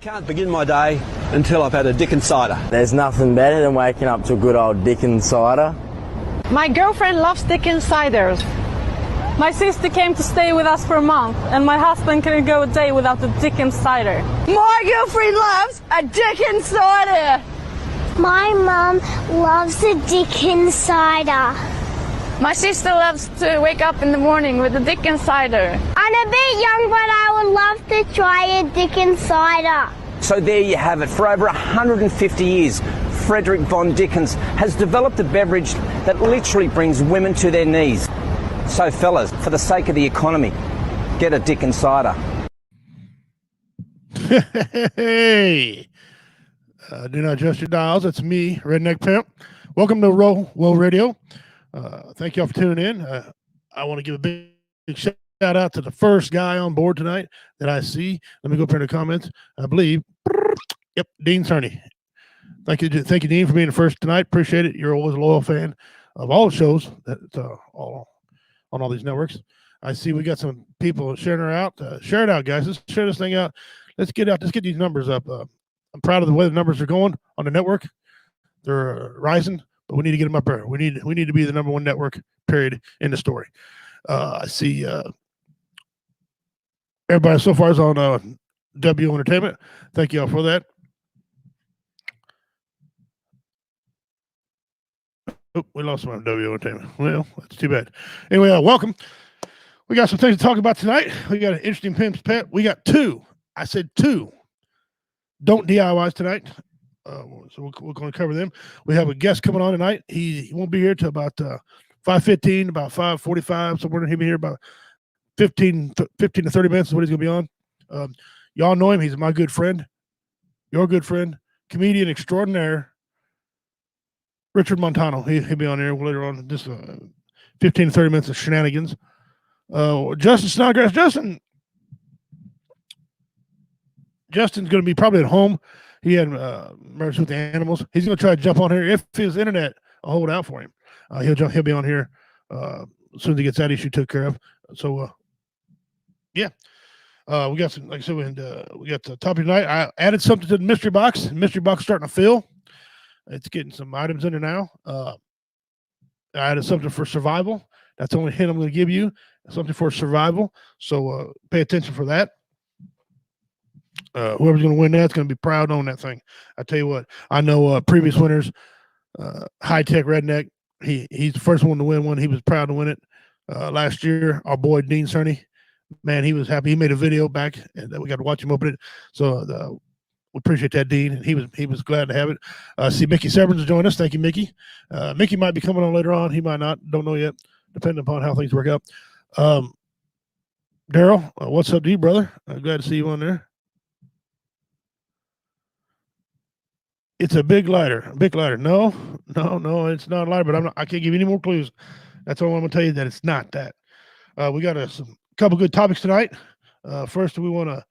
Can't begin my day until I've had a Dickens cider. There's nothing better than waking up to a good old Dickens cider. My girlfriend loves Dickens ciders. My sister came to stay with us for a month, and my husband couldn't go a day without the Dickens cider. My girlfriend loves a Dickens cider. My mum loves a Dickens cider. My sister loves to wake up in the morning with the Dickens cider. I'm a bit young, but I would love to try a Dickens cider. So there you have it. For over 150 years, Frederick von Dickens has developed a beverage that literally brings women to their knees. So fellas, for the sake of the economy, get a Dickens cider. Hey, do not adjust your dials. It's me, Redneck Pimp. Welcome to Roll Radio. Thank y'all for tuning in. I want to give a big shout out to the first guy on board tonight that I see. Let me go up here in the comments. I believe, yep, Dean Cerny. Thank you, Dean, for being the first tonight. Appreciate it. You're always a loyal fan of all the shows that all on all these networks. I see we got some people sharing her out. Share it out, guys. Let's share this thing out. Let's get out. Let's get these numbers up. I'm proud of the way the numbers are going on the network. They're rising, but we need to get them up there. We need to be the number one network, period, in the story. I see everybody so far is on W Entertainment. Thank you all for that. Oh, we lost some on W Entertainment. Well, that's too bad. Anyway, welcome. We got some things to talk about tonight. We got an interesting Pimps Pet. We got two. I said two. Don't DIYs tonight. So we're going to cover them. We have a guest coming on tonight. He won't be here till about 5:15, about 5:45. Somewhere he'll be here about 15 to 30 minutes is what he's going to be on. Y'all know him. He's my good friend, your good friend, comedian extraordinaire, Richard Montano. He'll be on here later on. Just 15 to 30 minutes of shenanigans. Justin Snodgrass. Justin's going to be probably at home. He had merged with the animals. He's going to try to jump on here if his internet will hold out for him. He'll be on here as soon as he gets that issue took care of. So yeah, we got some, like I said, we got the topic tonight. I added something to the mystery box. The mystery box is starting to fill. It's getting some items in there now. I added something for survival. That's the only hint I'm going to give you. Something for survival. So pay attention for that. Whoever's going to win that's going to be proud on that thing. I tell you what, I know previous winners, High Tech Redneck. He's the first one to win one. He was proud to win it last year. Our boy Dean Cerny, man, he was happy. He made a video back, and we got to watch him open it. So we appreciate that, Dean. And he was glad to have it. See Mickey Severns join us. Thank you, Mickey. Mickey might be coming on later on. He might not. Don't know yet, depending upon how things work out. Daryl, what's up to you, brother? Glad to see you on there. It's a big lighter. No, it's not a lighter, but I can't give you any more clues. That's all I'm going to tell you, that it's not that. We got a couple good topics tonight. First, we want to,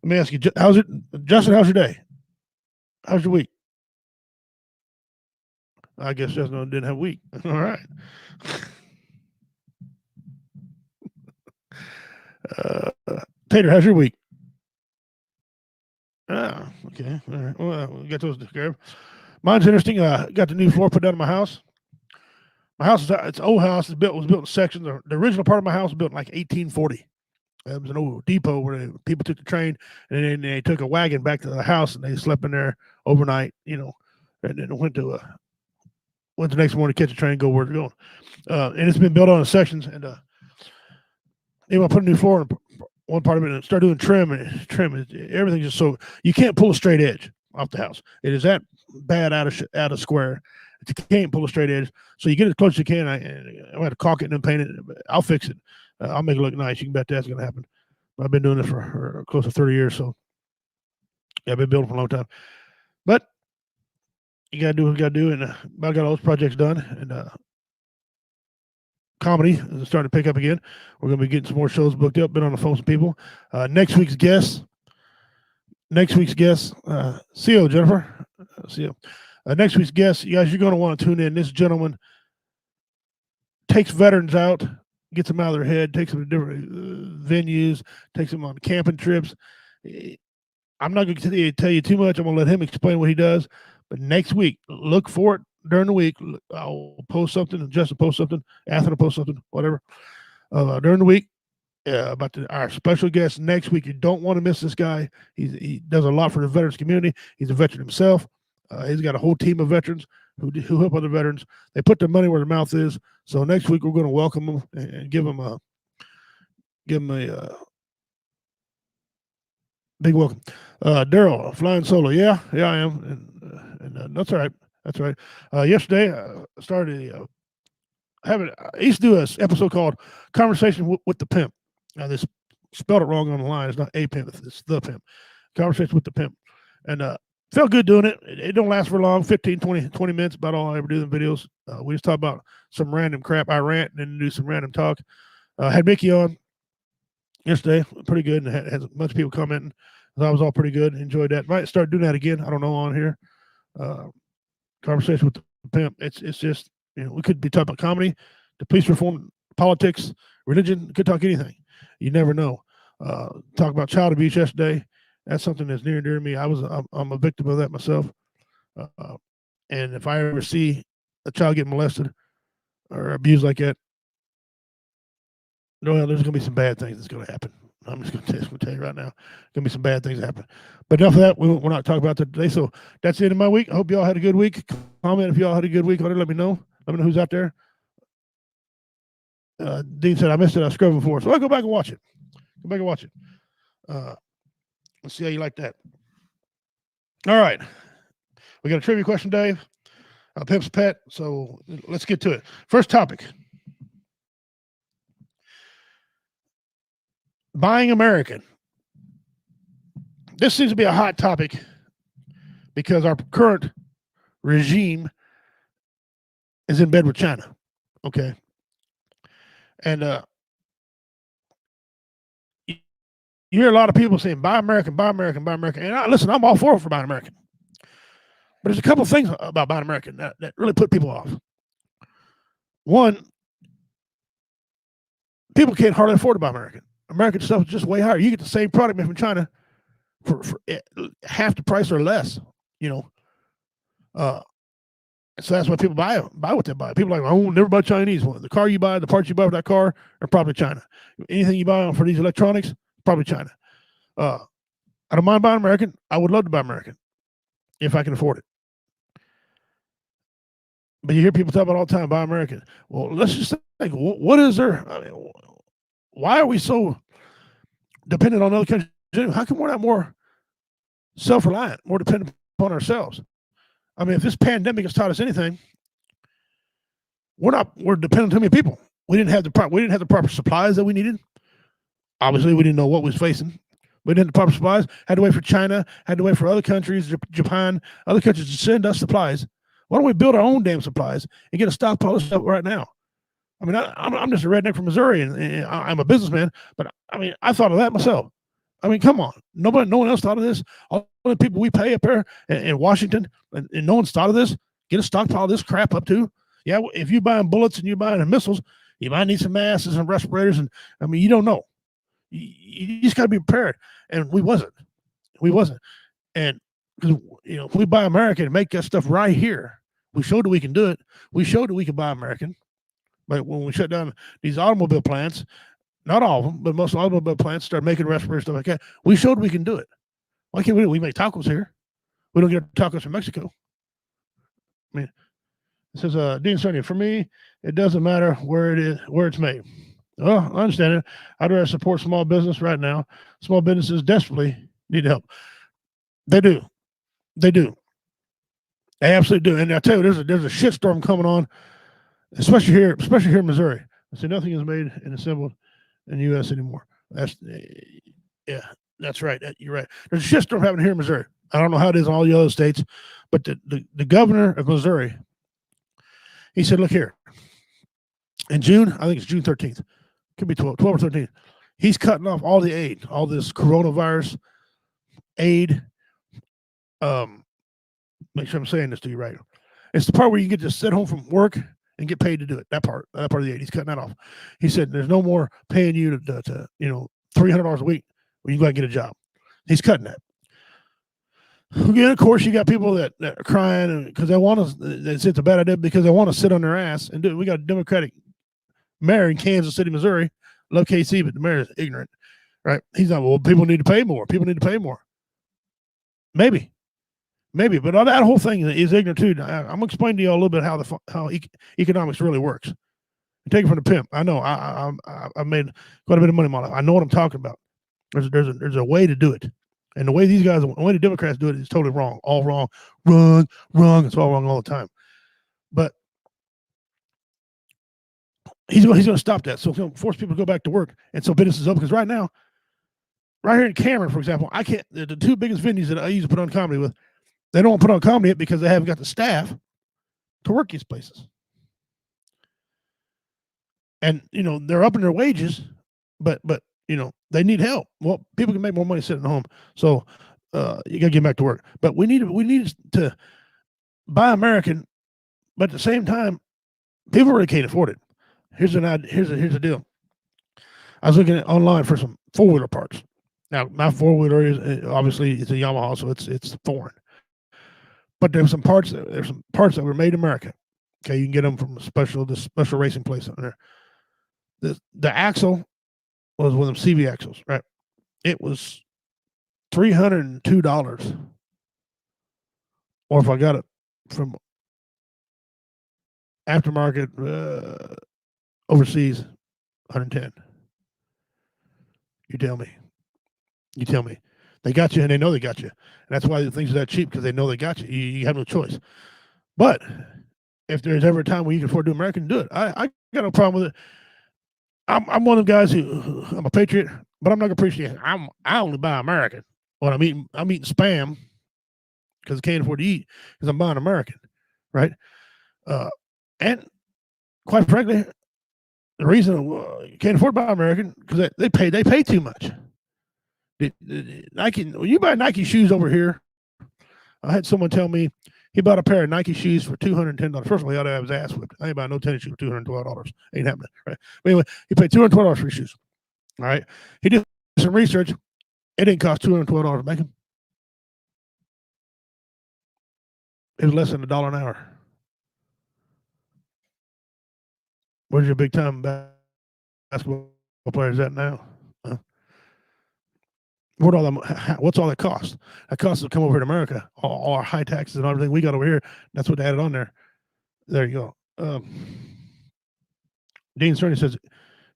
let me ask you, Justin, how's your day? How's your week? I guess Justin didn't have a week. All right. Tater, how's your week? Oh, okay. All right. Well, we got those took care of. Mine's interesting. Got the new floor put down in my house. My house it's an old house. Was built in sections. The original part of my house was built in like 1840. It was an old depot where people took the train and then they took a wagon back to the house and they slept in there overnight, and then went the next morning to catch a train and go where they're going. And it's been built on in sections. And anyway, I put a new floor in one part of it and start doing trim, and everything's just so you can't pull a straight edge off the house. It is that bad out of square. You can't pull a straight edge, so you get as close as you can. I have to caulk it and then paint it. I'll fix it. I'll make it look nice. You can bet that's going to happen. I've been doing this for close to 30 years, so yeah, I've been building for a long time. But you got to do what you got to do, and I got all those projects done, and comedy is starting to pick up again. We're going to be getting some more shows booked up. Been on the phone with some people. Next week's guest, see you, Jennifer. See you. Next week's guest, you guys, you're going to want to tune in. This gentleman takes veterans out, gets them out of their head, takes them to different venues, takes them on camping trips. I'm not going to tell you too much. I'm going to let him explain what he does. But next week, look for it during the week. I'll post something. Justin post something. Anthony will post something. Whatever. During the week about our special guest next week. You don't want to miss this guy. He does a lot for the veterans community. He's a veteran himself. He's got a whole team of veterans who help other veterans. They put their money where their mouth is. So next week we're going to welcome him and give him a big welcome. Daryl, flying solo. Yeah, I am. And that's all right. That's all right. Yesterday, I started I used to do an episode called Conversation with the Pimp. Now, this spelled it wrong on the line. It's not a pimp. It's the pimp. Conversation with the Pimp. And felt good doing it. It don't last for long, 15, 20 minutes, about all I ever do in videos. We just talk about some random crap. I rant and then do some random talk. Had Mickey on yesterday, pretty good, and had a bunch of people commenting. That was all pretty good. Enjoyed that. Might start doing that again. I don't know on here. Conversation with the Pimp. It's just, we could be talking about comedy, the police reform, politics, religion. Could talk anything. You never know. Talk about child abuse yesterday. That's something that's near and dear to me. I'm a victim of that myself. And if I ever see a child get molested or abused like that, no, there's going to be some bad things that's going to happen. I'm just going to tell you right now. Going to be some bad things that happen. But enough of that. We're not talking about that today. So that's the end of my week. I hope y'all had a good week. Comment if y'all had a good week. Let me know. Let me know who's out there. Dean said, I missed it. I scrubbed before. So I'll go back and watch it. Go back and watch it. Let's see how you like that. All right. We got a trivia question, Dave. Pimps Pet. So let's get to it. First topic. Buying American. This seems to be a hot topic because our current regime is in bed with China. Okay. And you hear a lot of people saying, buy American, buy American, buy American. And listen, I'm all for buying American. But there's a couple of things about buying American that really put people off. One, people can't hardly afford to buy American. American stuff is just way higher. You get the same product made from China for half the price or less, so that's why people buy what they buy. People are like, oh, never buy Chinese one. The car you buy, the parts you buy for that car are probably China. Anything you buy for these electronics, probably China. I don't mind buying American. I would love to buy American if I can afford it. But you hear people talk about all the time, buy American. Well, let's just think, what is there? Why are we so dependent on other countries? How come we're not more self-reliant, more dependent upon ourselves? I mean, if this pandemic has taught us anything, we're dependent on too many people. We didn't have the proper supplies that we needed. Obviously, we didn't know what we was facing. We didn't have the proper supplies. Had to wait for China. Had to wait for other countries, Japan, other countries to send us supplies. Why don't we build our own damn supplies and get a stockpile of stuff right now? I mean, I'm just a redneck from Missouri, and I'm a businessman. But I mean, I thought of that myself. I mean, come on. No one else thought of this. All the people we pay up there in Washington, and no one's thought of this. Get a stockpile of this crap up too. Yeah, if you're buying bullets and you're buying missiles, you might need some masks and respirators. And I mean, you don't know. You just got to be prepared. And we wasn't. And because if we buy American and make that stuff right here, we showed that we can do it. We showed that we can buy American. But when we shut down these automobile plants, not all of them, but most automobile plants start making respirators, stuff like that. We showed we can do it. Why can't we? We make tacos here. We don't get tacos from Mexico. I mean, it says, Dean Sonia, for me, it doesn't matter where it's made. Well, I understand it. I'd rather support small business right now. Small businesses desperately need help. They do. They absolutely do. And I tell you, there's a shitstorm coming on, especially here in Missouri. I say nothing is made and assembled in the U.S. anymore. That's right. You're right. There's a shitstorm happening here in Missouri. I don't know how it is in all the other states, but the governor of Missouri, he said, look here. In June, I think it's June 13th. Could be 12 or 13th. He's cutting off all the aid, all this coronavirus aid. Make sure I'm saying this to you right. It's the part where you get to sit home from work and get paid to do it. That part of the aid. He's cutting that off. He said there's no more paying you to $300 a week when you go out and get a job. He's cutting that. Again, of course, you got people that are crying because they want to. It's a bad idea because they want to sit on their ass and do it. We got a Democratic mayor in Kansas City, Missouri. Love KC, but the mayor is ignorant, right? He's not. Well, people need to pay more. People need to pay more. Maybe, but all that whole thing is ignorant too. I'm gonna explain to you a little bit how economics really works. Take it from the pimp. I know. I made quite a bit of money in my life. I know what I'm talking about. There's a way to do it. And the way the way the Democrats do it is totally wrong. All wrong. Wrong. It's all wrong all the time. But he's going to stop that. So he's going to force people to go back to work. And so business is open. Because right now, right here in Cameron, for example, I can't. The two biggest venues that I used to put on comedy with, they don't want to put on comedy yet because they haven't got the staff to work these places. And they're upping their wages, but they need help. Well, people can make more money sitting at home, so you got to get back to work. But we need to buy American, but at the same time, people really can't afford it. Here's the deal. I was looking online for some 4-wheeler parts. Now, my 4-wheeler is obviously it's a Yamaha, so it's foreign. But there's some parts that were made in America. Okay, you can get them from this special racing place on there. The axle was one of them CV axles, right? It was $302. Or if I got it from aftermarket overseas, $110. You tell me. They got you, and they know they got you. And that's why the things are that cheap, because they know they got you. You have no choice. But if there's ever a time where you can afford to do American, do it. I got no problem with it. I'm one of the guys who I'm a patriot, but I'm not gonna appreciate it. I only buy American. When I'm eating spam because I can't afford to eat because I'm buying American, right? And quite frankly, the reason you can't afford to buy American because they pay too much. Nike, when you buy Nike shoes over here, I had someone tell me he bought a pair of Nike shoes for $210. First of all, he ought to have his ass whipped. I ain't buying no tennis shoes for $212. Ain't happening, right? But anyway, he paid $212 for his shoes. All right. He did some research. It didn't cost $212 to make them. It was less than $1 an hour. Where's your big time basketball players at now? Huh? What's all that cost? That costs to come over to America. All our high taxes and everything we got over here. That's what they added on there. There you go. Dean Cerny says,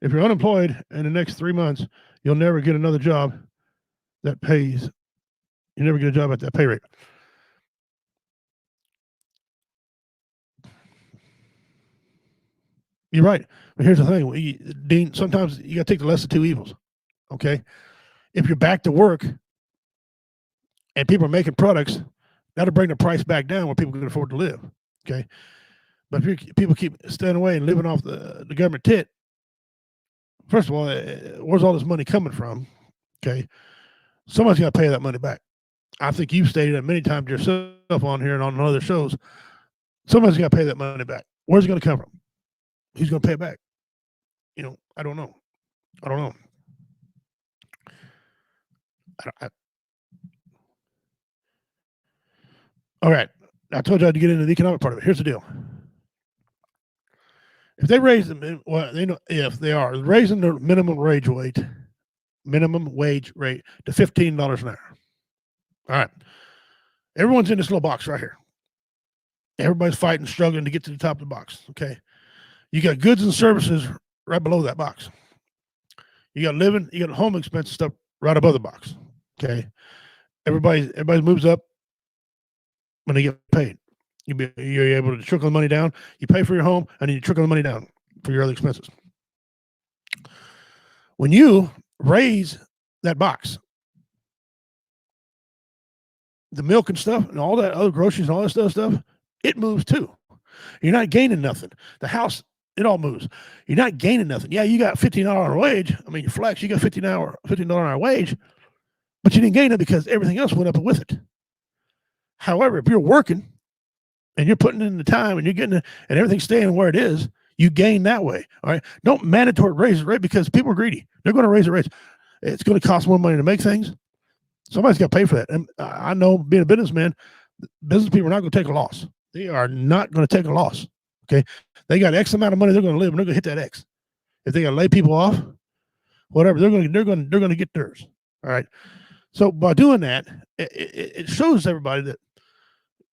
if you're unemployed in the next 3 months, you'll never get another job that pays. You never get a job at that pay rate. You're right. But here's the thing, Dean, sometimes you got to take the lesser of two evils. Okay? If you're back to work and people are making products, that'll bring the price back down where people can afford to live. Okay. But if people keep staying away and living off the government tit, first of all, where's all this money coming from? Okay. Somebody's got to pay that money back. I think you've stated it many times yourself on here and on other shows. Somebody's got to pay that money back. Where's it going to come from? Who's going to pay it back? I don't know. All right. I told you I had to get into the economic part of it. Here's the deal. If they raise them, well, they know if they are raising the minimum wage rate to $15 an hour. All right. Everyone's in this little box right here. Everybody's fighting, struggling to get to the top of the box. Okay. You got goods and services right below that box. You got living, you got home expense stuff right above the box. Okay. Everybody moves up when they get paid. You're able to trickle the money down. You pay for your home, and then you trickle the money down for your other expenses. When you raise that box, the milk and stuff and all that other groceries and all that stuff, it moves too. You're not gaining nothing. The house, it all moves. You're not gaining nothing. Yeah, you got $15 an hour wage. I mean, you flex, you got $15 an hour wage, but you didn't gain it because everything else went up with it. However, if you're working and you're putting in the time and you're getting it and everything's staying where it is, you gain that way. All right. Don't mandatory raise the rate because people are greedy. They're going to raise the rates. It's going to cost more money to make things. Somebody's got to pay for that. And I know, being a businessman, business people are not going to take a loss. They are not going to take a loss. Okay, they got X amount of money they're going to live, and they're going to hit that X. If they got to lay people off, whatever, they're going to get theirs. All right. So by doing that, it shows everybody that,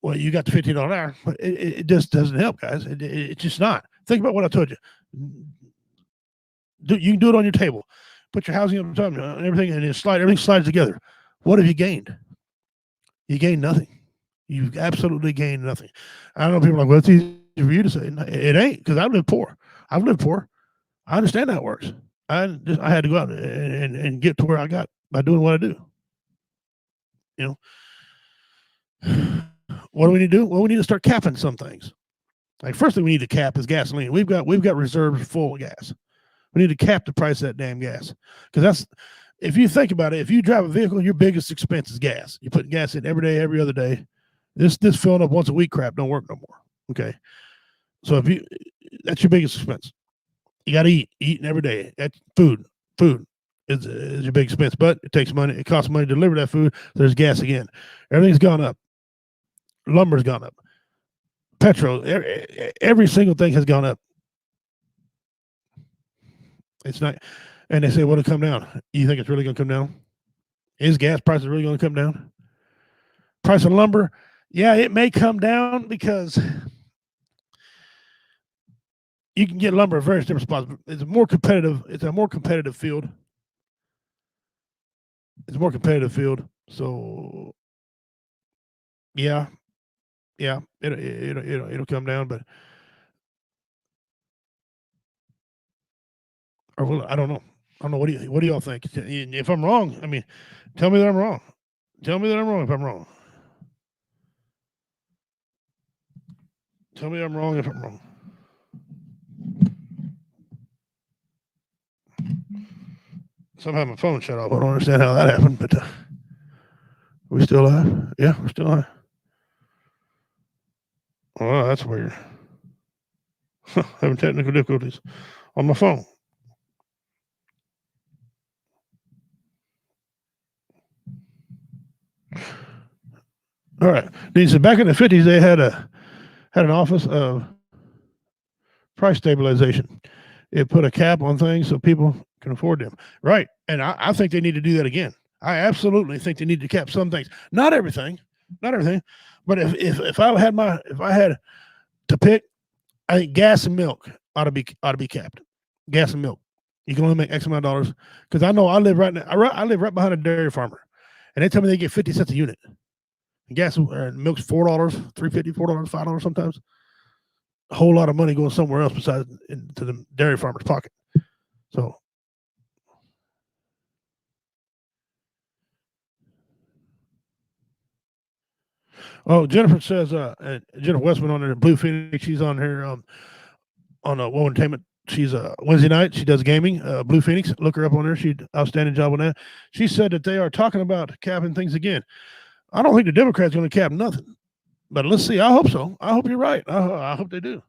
well, you got the $15 an hour, but it just doesn't help, guys. It's just not. Think about what I told you. You can do it on your table. Put your housing up top and everything, and everything slides together. What have you gained? You gained nothing. You've absolutely gained nothing. I don't know, people are like, well, it's easy for you to say. No, it ain't, because I've lived poor. I understand how it works. I had to go out and get to where I got by doing what I do. You know, what do we need to do? Well, we need to start capping some things. Like, first thing we need to cap is gasoline. We've got reserves full of gas. We need to cap the price of that damn gas, because that's, if you think about it, if you drive a vehicle, your biggest expense is gas. You put gas in every day, every other day. This filling up once a week crap don't work no more. Okay, so that's your biggest expense. You got to eating every day. That's food is your big expense, but it takes money. It costs money to deliver that food. So there's gas again. Everything's gone up. Lumber's gone up. Petrol, every single thing has gone up. It's not, and they say, well, it'll come down. You think it's really going to come down? Is gas prices really going to come down? Price of lumber, yeah, it may come down, because you can get lumber at various different spots. It's a more competitive field. It's a more competitive field. So yeah, it'll come down, but or well, I don't know. What do y'all think? If I'm wrong, I mean, tell me that I'm wrong. Tell me that I'm wrong if I'm wrong. Tell me I'm wrong if I'm wrong. Somehow my phone shut off. I don't understand how that happened, but are we still alive? Yeah, we're still alive. Oh, that's weird. Having technical difficulties on my phone. All right. He said back in the 50s, they had an office of price stabilization. It put a cap on things so people can afford them. Right. And I think they need to do that again. I absolutely think they need to cap some things. Not everything. But if I had to pick, I think gas and milk ought to be capped. Gas and milk. You can only make X amount of dollars. Because I know I live right now. I live right behind a dairy farmer, and they tell me they get 50 cents a unit. And gas and milk's $4, $3.50, $4, $5 sometimes. A whole lot of money going somewhere else besides into the dairy farmer's pocket. So. Oh, Jennifer says, Jennifer Westman on there, Blue Phoenix, she's on here on Woe Entertainment. She's Wednesday night. She does gaming. Blue Phoenix, look her up on there. She did outstanding job on that. She said that they are talking about capping things again. I don't think the Democrats are going to cap nothing, but let's see. I hope so. I hope you're right. I hope they do.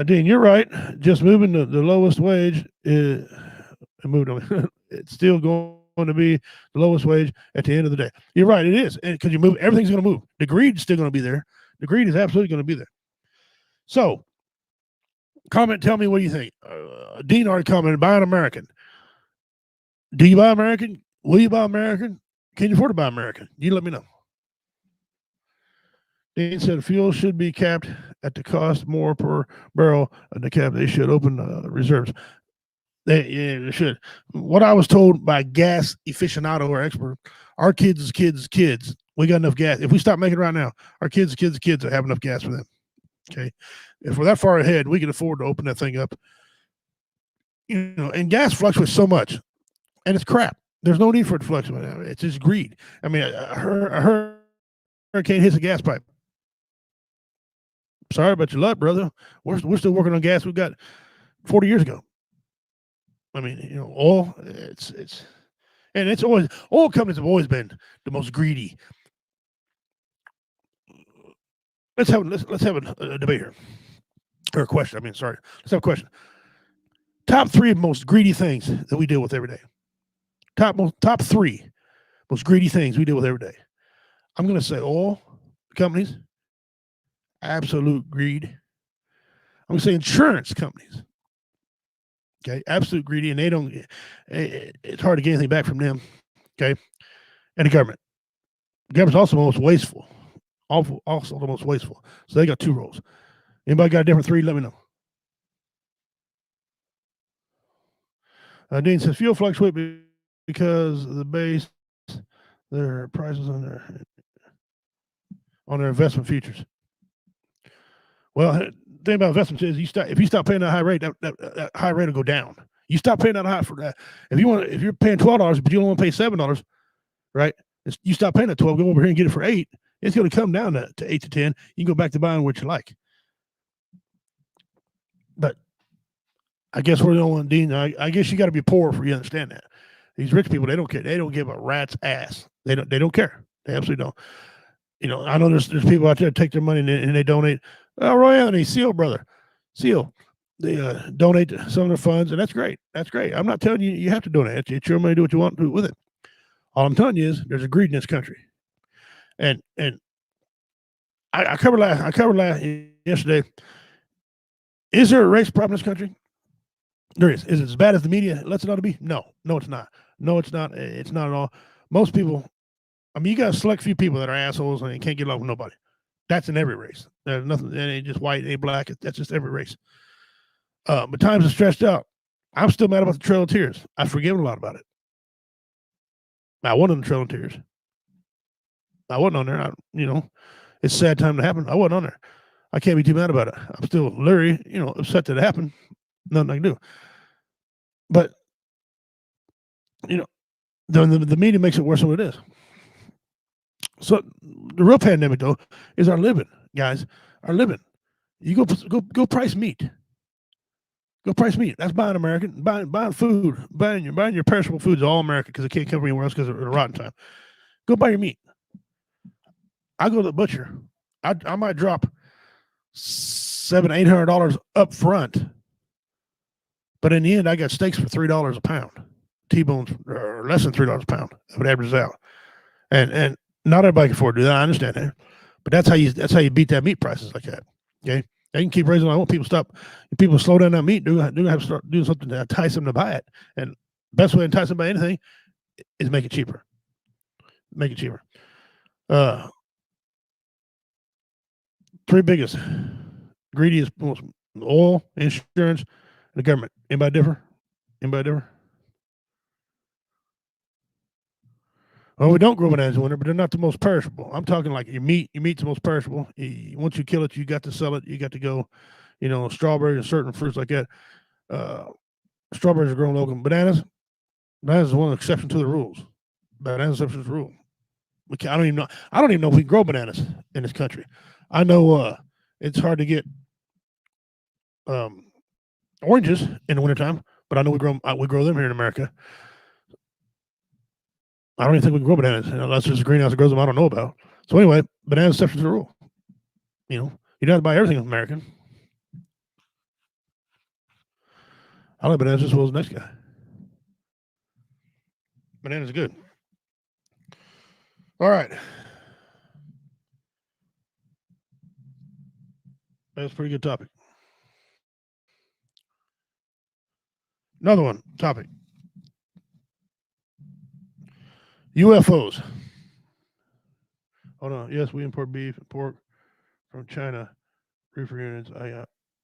Dean, you're right. Just moving the lowest wage is moved on. It's still going to be the lowest wage at the end of the day. You're right. It is. Because you move, everything's going to move. The greed's still going to be there. The greed is absolutely going to be there. So, comment, tell me what you think. Dean already commented, buy an American. Do you buy American? Will you buy American? Can you afford to buy American? You let me know. Dean said fuel should be capped at the cost more per barrel of the cap. They should open reserves. They should. What I was told by gas aficionado or expert, our kids' kids, we got enough gas. If we stop making it right now, our kids' kids have enough gas for them. Okay. If we're that far ahead, we can afford to open that thing up. You know, and gas fluctuates so much, and it's crap. There's no need for it to fluctuate. It's just greed. I mean, a hurricane hits a gas pipe. Sorry about your luck, brother. We're still working on gas we got 40 years ago. I mean, you know, oil. It's always, oil companies have always been the most greedy. Let's have a debate here, or a question. Let's have a question. Top 3 most greedy things that we deal with every day. top three most greedy things we deal with every day. I'm going to say oil companies, absolute greed. I'm going to say insurance companies. Okay, absolute greedy, and they don't. It's hard to get anything back from them. Okay, and the government. The government's also the most wasteful. Also the most wasteful. So they got two roles. Anybody got a different three? Let me know. Dean says fuel fluctuate because of the base, their prices on their investment futures. Well, the thing about investments is if you stop paying that high rate, that high rate will go down. You stop paying that high for that. If you're paying $12, but you don't want to pay $7, right? You stop paying that 12, go over here and get it for 8. It's going to come down to 8 to 10. You can go back to buying what you like. But I guess we're the only one, Dean. I guess you got to be poor for you to understand that. These rich people, they don't care. They don't give a rat's ass. They don't care. They absolutely don't. You know, I know there's people out there that take their money and they donate. Roy Anthony, Seal brother, Seal, they donate some of their funds, and that's great. That's great. I'm not telling you you have to donate. It's your money. Do what you want to do with it. All I'm telling you is there's a greed in this country, and I covered yesterday. Is there a race problem in this country? There is. Is it as bad as the media lets it ought to be? No, it's not. No, it's not. It's not at all. Most people, I mean, you got a select few people that are assholes and can't get along with nobody. That's in every race. There's nothing. It ain't just white, ain't black. That's just every race. But times are stretched out. I'm still mad about the Trail of Tears. I've forgiven a lot about it. I wasn't on the Trail of Tears. I wasn't on there. It's a sad time to happen. I wasn't on there. I can't be too mad about it. I'm still leery, upset that it happened. Nothing I can do. But, the media makes it worse than what it is. So the real pandemic, though, is our living, guys. Our living. You go price meat. Go price meat. That's buying American. Buying food. Buying your perishable foods all American because it can't come from anywhere else because of the rotten time. Go buy your meat. I go to the butcher. I might drop $700-800 up front, but in the end, I got steaks for $3 a pound. T-bones are less than $3 a pound. That would average out, and not everybody can afford to do that. I understand that, but that's how you beat that meat prices like that. Okay, they can keep raising. I want people to stop. If people slow down that meat, do have to start doing something to entice them to buy it. And best way to entice them to buy anything is make it cheaper. Make it cheaper. Three biggest greediest oil, insurance, and the government. Anybody differ? Well, we don't grow bananas in winter, but they're not the most perishable. I'm talking like your meat. Your meat's the most perishable. Once you kill it, you got to sell it. You got to go, strawberries and certain fruits like that. Strawberries are grown local. Bananas is one exception to the rules. Bananas exception to the rule. I don't even know if we can grow bananas in this country. I know it's hard to get oranges in the wintertime, but I know we grow them here in America. I don't even think we can grow bananas unless there's a greenhouse that grows them I don't know about. So anyway, bananas exception to the rule. You don't have to buy everything American. I like bananas as well as the next guy. Bananas are good. All right. That's a pretty good topic. Another one topic. UFOs. Hold on. Yes, we import beef and pork from China. Reefer units.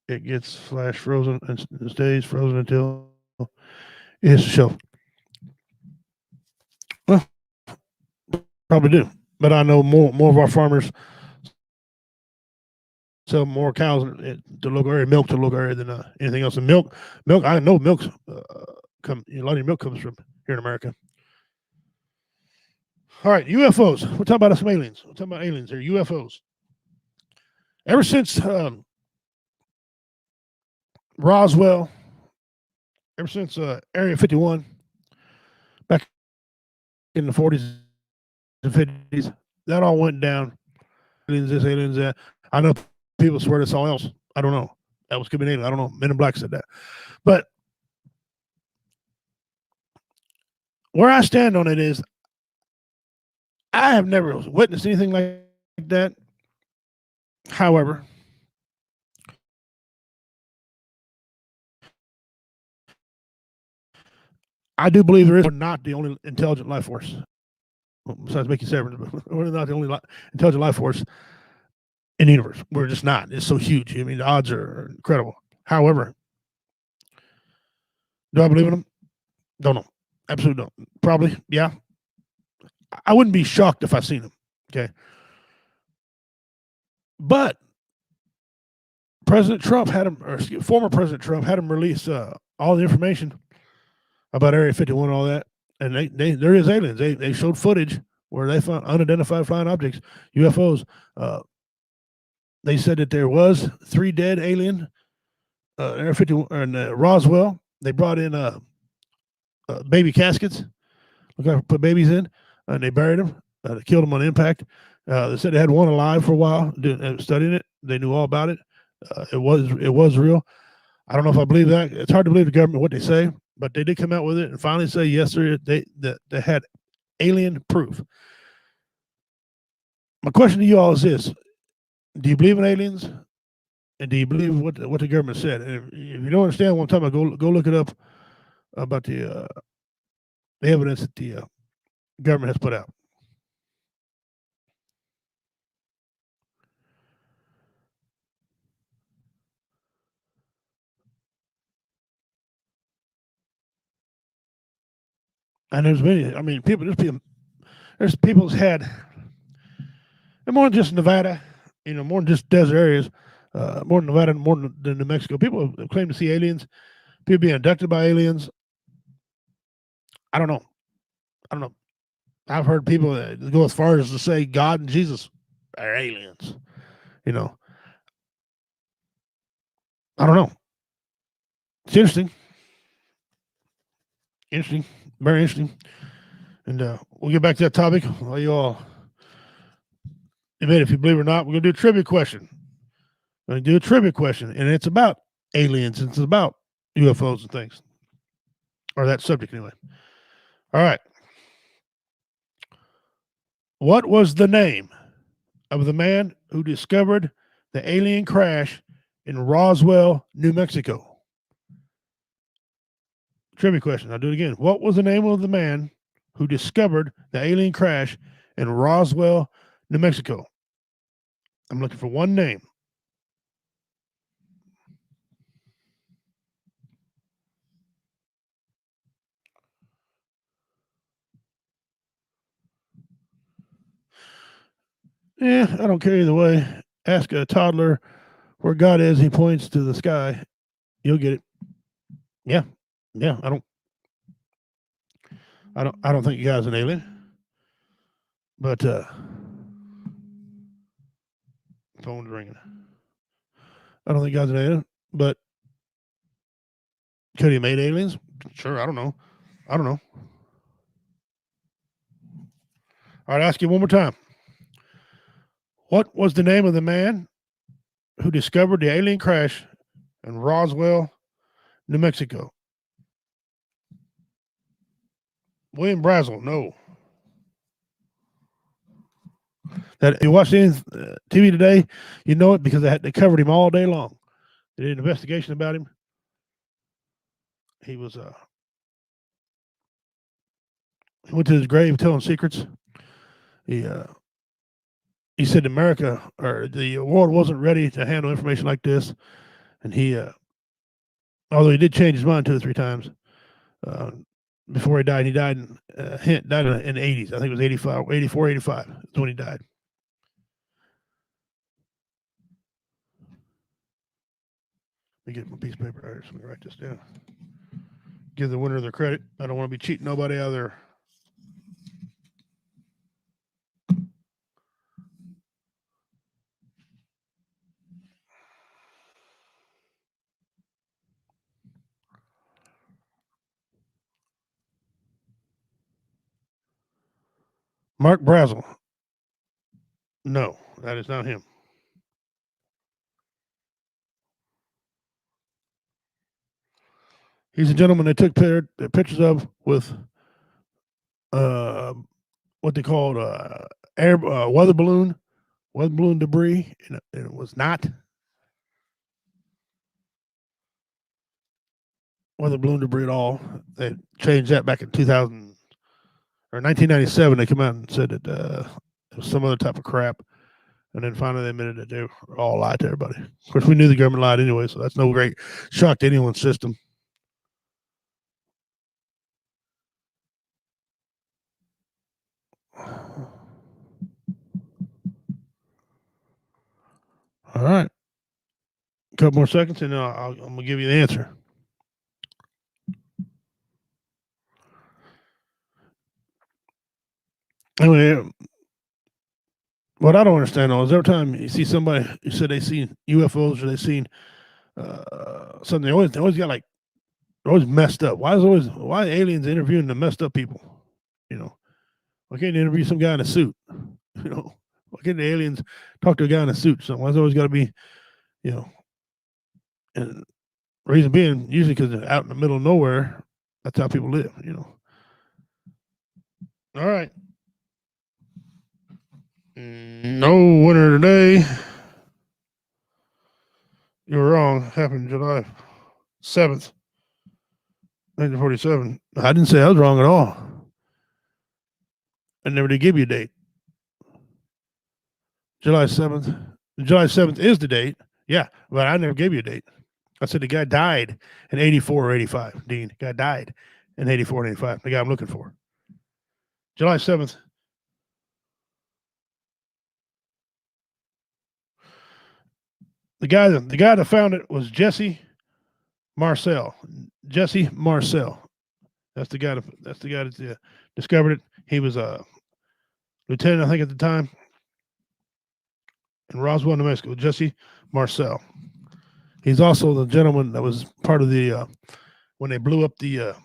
It gets flash frozen and stays frozen until it hits the shelf. Well, probably do. But I know more of our farmers sell more cows to the local area, milk to the local area than anything else. And milk. I know milk's a lot of your milk comes from here in America. All right, UFOs. We're talking about some aliens. We're talking about aliens here. UFOs. Ever since Roswell, ever since Area 51, back in the 40s and 50s, that all went down. Aliens this, aliens that. I know people swear to something else. I don't know. That was could be an alien. I don't know. Men in Black said that. But where I stand on it is, I have never witnessed anything like that. However, I do believe we're not the only intelligent life force, besides Mickey Severance, but we're not the only intelligent life force in the universe. We're just not. It's so huge. I mean, the odds are incredible. However, do I believe in them? Don't know. Absolutely don't. Probably, yeah. I wouldn't be shocked if I seen them. Okay. But President Trump had him, or former President Trump had him release all the information about Area 51 and all that. And there is aliens. They showed footage where they found unidentified flying objects, UFOs. They said that there was 3 dead alien Area 51 in Roswell. They brought in baby caskets, put babies in, and they buried them. They killed them on impact. They said they had one alive for a while, studying it. They knew all about it. It was real. I don't know if I believe that. It's hard to believe the government what they say, but they did come out with it and finally say yes, sir, they had alien proof. My question to you all is this: do you believe in aliens? And do you believe what the government said? And if you don't understand what I'm talking about, go look it up about the evidence that the government has put out. And there's many. I mean, there's people's had, and more than just Nevada, more than just desert areas, more than Nevada, more than New Mexico. People have claimed to see aliens. People being abducted by aliens. I don't know. I've heard people go as far as to say God and Jesus are aliens. I don't know. It's interesting. Very interesting. And we'll get back to that topic. Well, you all admit if you believe it or not. We're going to do a trivia question. And it's about aliens. It's about UFOs and things. Or that subject, anyway. All right. What was the name of the man who discovered the alien crash in Roswell, New Mexico? Trivia question. I'll do it again. What was the name of the man who discovered the alien crash in Roswell, New Mexico? I'm looking for one name. Yeah, I don't care either way. Ask a toddler where God is. He points to the sky. You'll get it. Yeah. I don't think you guys an alien. But phone's ringing. I don't think you guys an alien. But could he made aliens? Sure. I don't know. All right. Ask you one more time. What was the name of the man who discovered the alien crash in Roswell, New Mexico? William Brazel. No. That if you watch TV today, you know it because they covered him all day long. They did an investigation about him. He was he went to his grave telling secrets. He said America or the world wasn't ready to handle information like this, and he although he did change his mind 2 or 3 times before he died. He died in the 80s. I think it was 84, 85 is when he died. Let me get my piece of paper. All right, so let me write this down. Give the winner their credit. I don't want to be cheating nobody out of their. Mark Brazel. No, that is not him. He's a gentleman they took pictures of with what they called air weather balloon debris, and it was not weather balloon debris at all. They changed that back in 2000 or 1997. They come out and said that it was some other type of crap, and then finally they admitted that they were all lied to everybody. Of course, we knew the government lied anyway, so that's no great shock to anyone's system. All right. A couple more seconds, and I'm going to give you the answer. Anyway, what I don't understand though is every time you see somebody, you said they seen UFOs or they seen something, they always got like, they're always messed up. Why are aliens interviewing the messed up people? You know, why can't they interview some guy in a suit? You know, why can't the aliens talk to a guy in a suit? So why's it always got to be, you know, and reason being, usually because they're out in the middle of nowhere, that's how people live, you know. All right. No winner today. You were wrong. Happened July 7th, 1947. I didn't say I was wrong at all. I never did give you a date. July 7th. July 7th is the date. Yeah, but I never gave you a date. I said the guy died in 84 or 85. Dean, the guy died in 84 and 85. The guy I'm looking for. July 7th. The guy that found it was Jesse Marcel. Jesse Marcel. That's the guy that discovered it. He was a lieutenant, I think, at the time, in Roswell, New Mexico. Jesse Marcel. He's also the gentleman that was part of the when they blew up the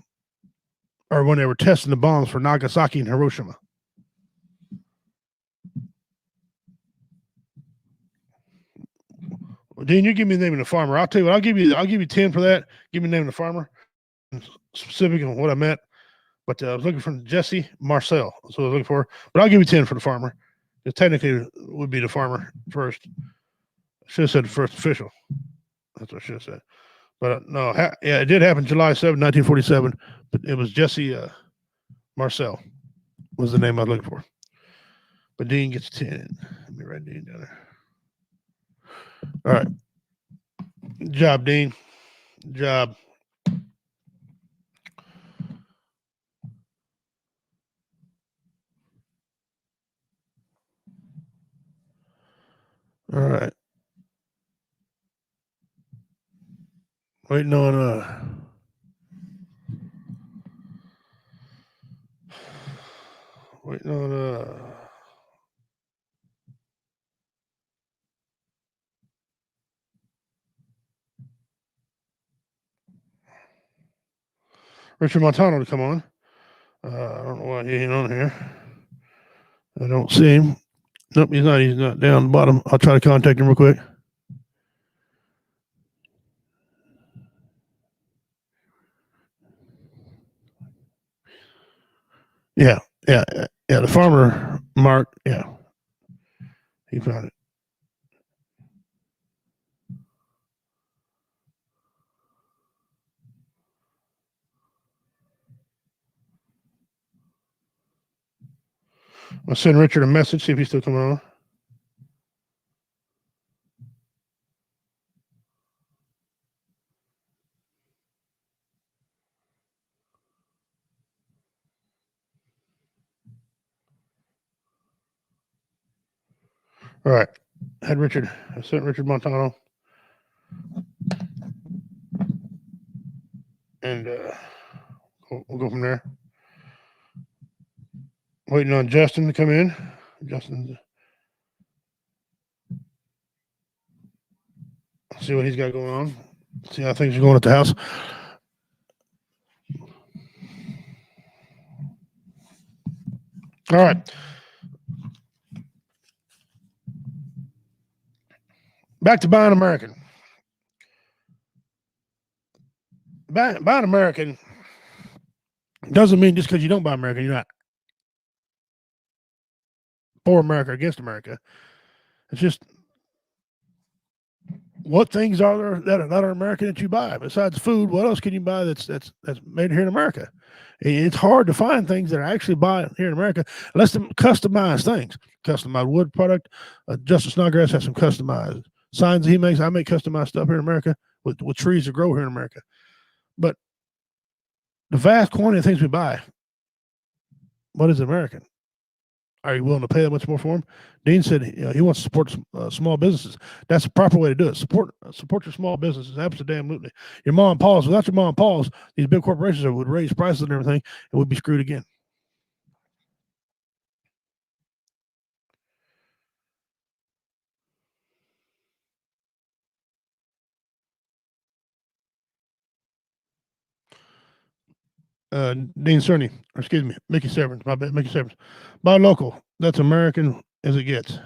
or when they were testing the bombs for Nagasaki and Hiroshima. Well, Dean, you give me the name of the farmer. I'll tell you what. I'll give you 10 for that. Give me the name of the farmer, specific on what I meant. But I was looking for Jesse Marcel. That's what I was looking for. But I'll give you 10 for the farmer. Because technically, it would be the farmer first. I should have said the first official. That's what I should have said. But no, yeah, it did happen July 7, 1947. But it was Jesse Marcel was the name I was looking for. But Dean gets 10. Let me write Dean down there. All right. Good job, Dean. Good job. All right. Waiting on Richard Montano to come on. I don't know why he ain't on here. I don't see him. Nope, he's not down the bottom. I'll try to contact him real quick. Yeah. The farmer, Mark, yeah. He found it. I'll send Richard a message, see if he's still coming on. All right. I sent Richard Montano. And we'll go from there. Waiting on Justin to come in. Justin, see what he's got going on. See how things are going at the house. All right. Back to buying American. Buying American doesn't mean just because you don't buy American, you're not for America, against America. It's just what things are there that are not American that you buy besides food? What else can you buy that's made here in America? It's hard to find things that are actually bought here in America, unless them customized things, customized wood product. Justin Snodgrass has some customized signs that he makes. I make customized stuff here in America with trees that grow here in America. But the vast quantity of things we buy, what is American? Are you willing to pay that much more for them? Dean said he wants to support small businesses. That's the proper way to do it. Support your small businesses. Absolutely. Your mom and pa's. Without your mom and pa's, these big corporations would raise prices and everything, and we'd be screwed again. Dean Cerny, or excuse me, Mickey Severance. My bad, Mickey Severance. Buy local. That's American as it gets.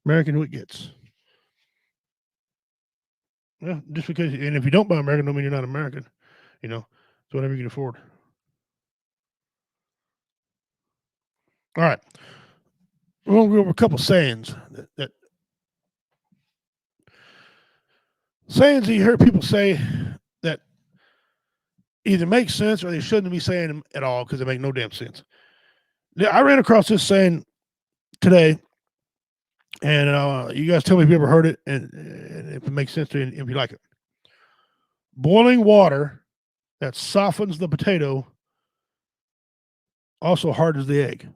American who it gets. Yeah, just because, and if you don't buy American, don't mean you're not American. You know, it's whatever you can afford. All right. We're going to go over a couple sayings that sayings that you hear people say that either make sense or they shouldn't be saying them at all because they make no damn sense. I ran across this saying today, and you guys tell me if you ever heard it and if it makes sense to you and if you like it. Boiling water that softens the potato also hardens the egg.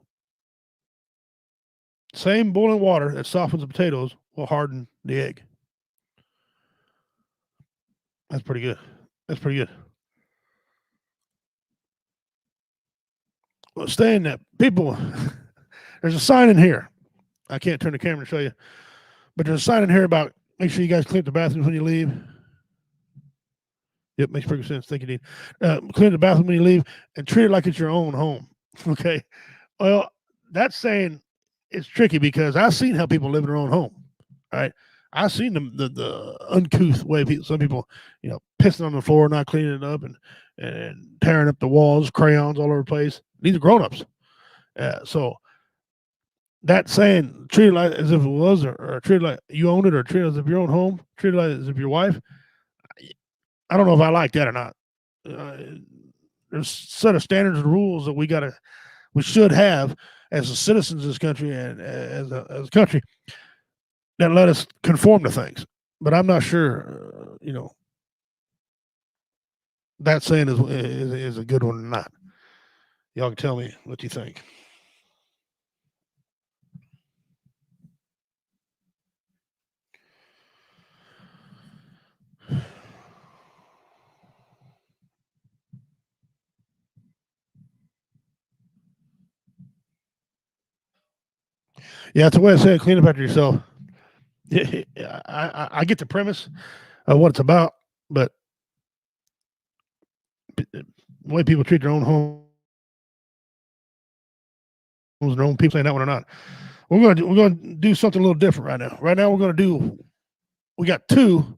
Same boiling water that softens the potatoes will harden the egg. That's pretty good. That's pretty good. Well, staying that people, there's a sign in here. I can't turn the camera to show you, but there's a sign in here about make sure you guys clean up the bathrooms when you leave. Yep, makes perfect sense. Thank you, Dean. Clean the bathroom when you leave and treat it like it's your own home. Okay. Well, that's saying it's tricky because I've seen how people live in their own home. All right. I've seen the uncouth way some people, pissing on the floor, not cleaning it up and tearing up the walls, crayons all over the place. These are grown-ups. So that saying, treat it like as if it was, or treat it like you own it, or treat it as if your own home, treat it like as if your wife. I don't know if I like that or not. There's a set of standards and rules that we should have as citizens of this country and as a country that let us conform to things. But I'm not sure, that saying is a good one or not. Y'all can tell me what you think. Yeah, it's a way of saying clean up after yourself. I get the premise of what it's about, but the way people treat their own homes, their own people, saying that one or not. We're going to do something a little different right now. Right now, we got two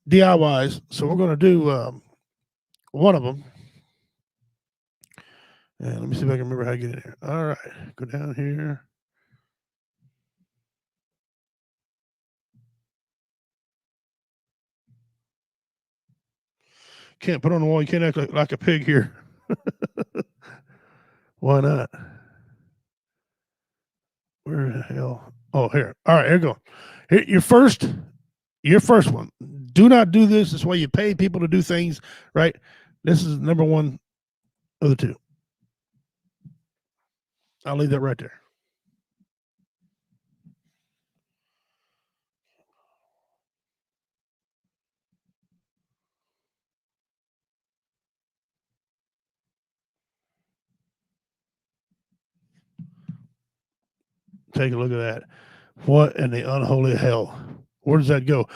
DIYs, so we're going to do one of them. And let me see if I can remember how to get in here. All right, go down here. Can't put on the wall. You can't act like a pig here. Why not? Where the hell? Oh, here. All right, here we go. Here, your first one. Do not do this. This way you pay people to do things, right? This is number one of the two. I'll leave that right there. Take a look at that. What in the unholy hell? Where does that go?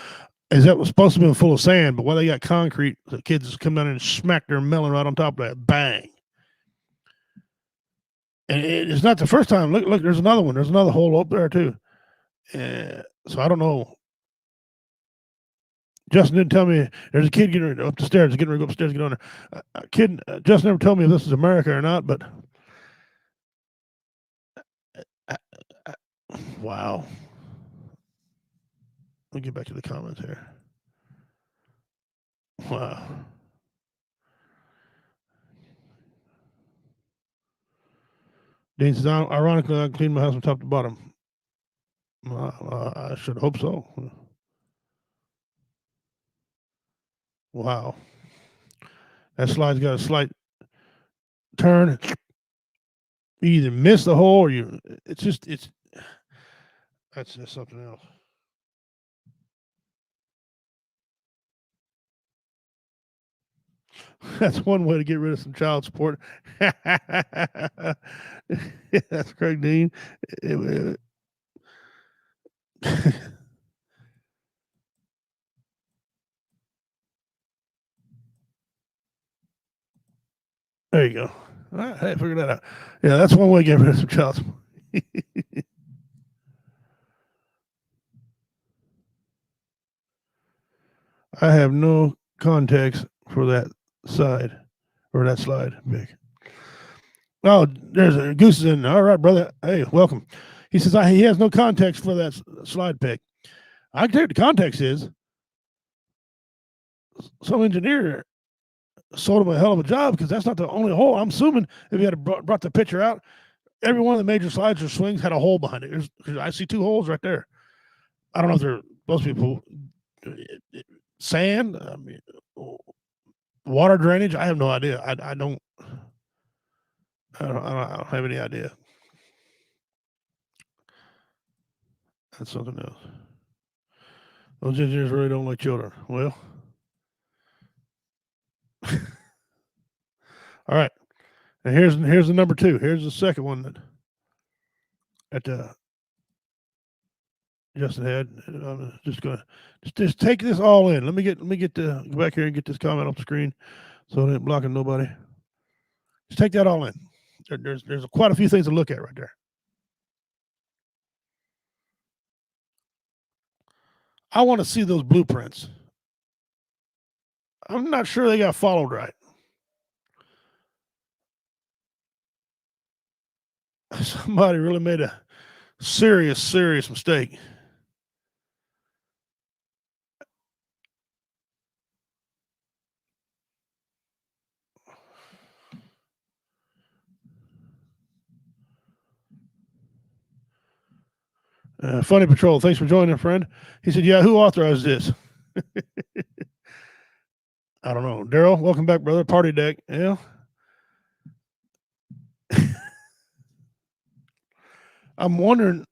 Is that was supposed to be full of sand, but while they got concrete, the kids just come down and smack their melon right on top of that. Bang. And it's not the first time. Look, there's another one. There's another hole up there too. So I don't know. Justin didn't tell me there's a kid getting ready up the stairs, getting ready to go upstairs, get on there. Justin never told me if this is America or not, but Wow. Let me get back to the comments here. Wow. Dean says, ironically, I cleaned my house from top to bottom. I should hope so. Wow. That slide's got a slight turn. You either miss the hole or that's just something else. That's one way to get rid of some child support. That's correct, Dean. There you go. All right, hey, figure that out. Yeah, that's one way to get rid of some child support. I have no context for that side or that slide, Vic. Oh, there's a Goose is in. All right, brother. Hey, welcome. He says he has no context for that slide pick. I can tell you the context is some engineer sold him a hell of a job because that's not the only hole. I'm assuming if he had brought the picture out, every one of the major slides or swings had a hole behind it. I see 2 holes right there. I don't know if they're supposed to be sand, water drainage. I have no idea. I don't have any idea. That's something else. Those engineers really don't like children. Well, all right. And here's the number 2. Here's the second one that Justin had. I'm just gonna just take this all in. Let me get go back here and get this comment off the screen so it ain't blocking nobody. Just take that all in. There's quite a few things to look at right there. I want to see those blueprints. I'm not sure they got followed right. Somebody really made a serious mistake. Funny Patrol, thanks for joining, friend. He said, yeah, who authorized this? I don't know. Daryl, welcome back, brother. Party deck. Yeah. I'm wondering.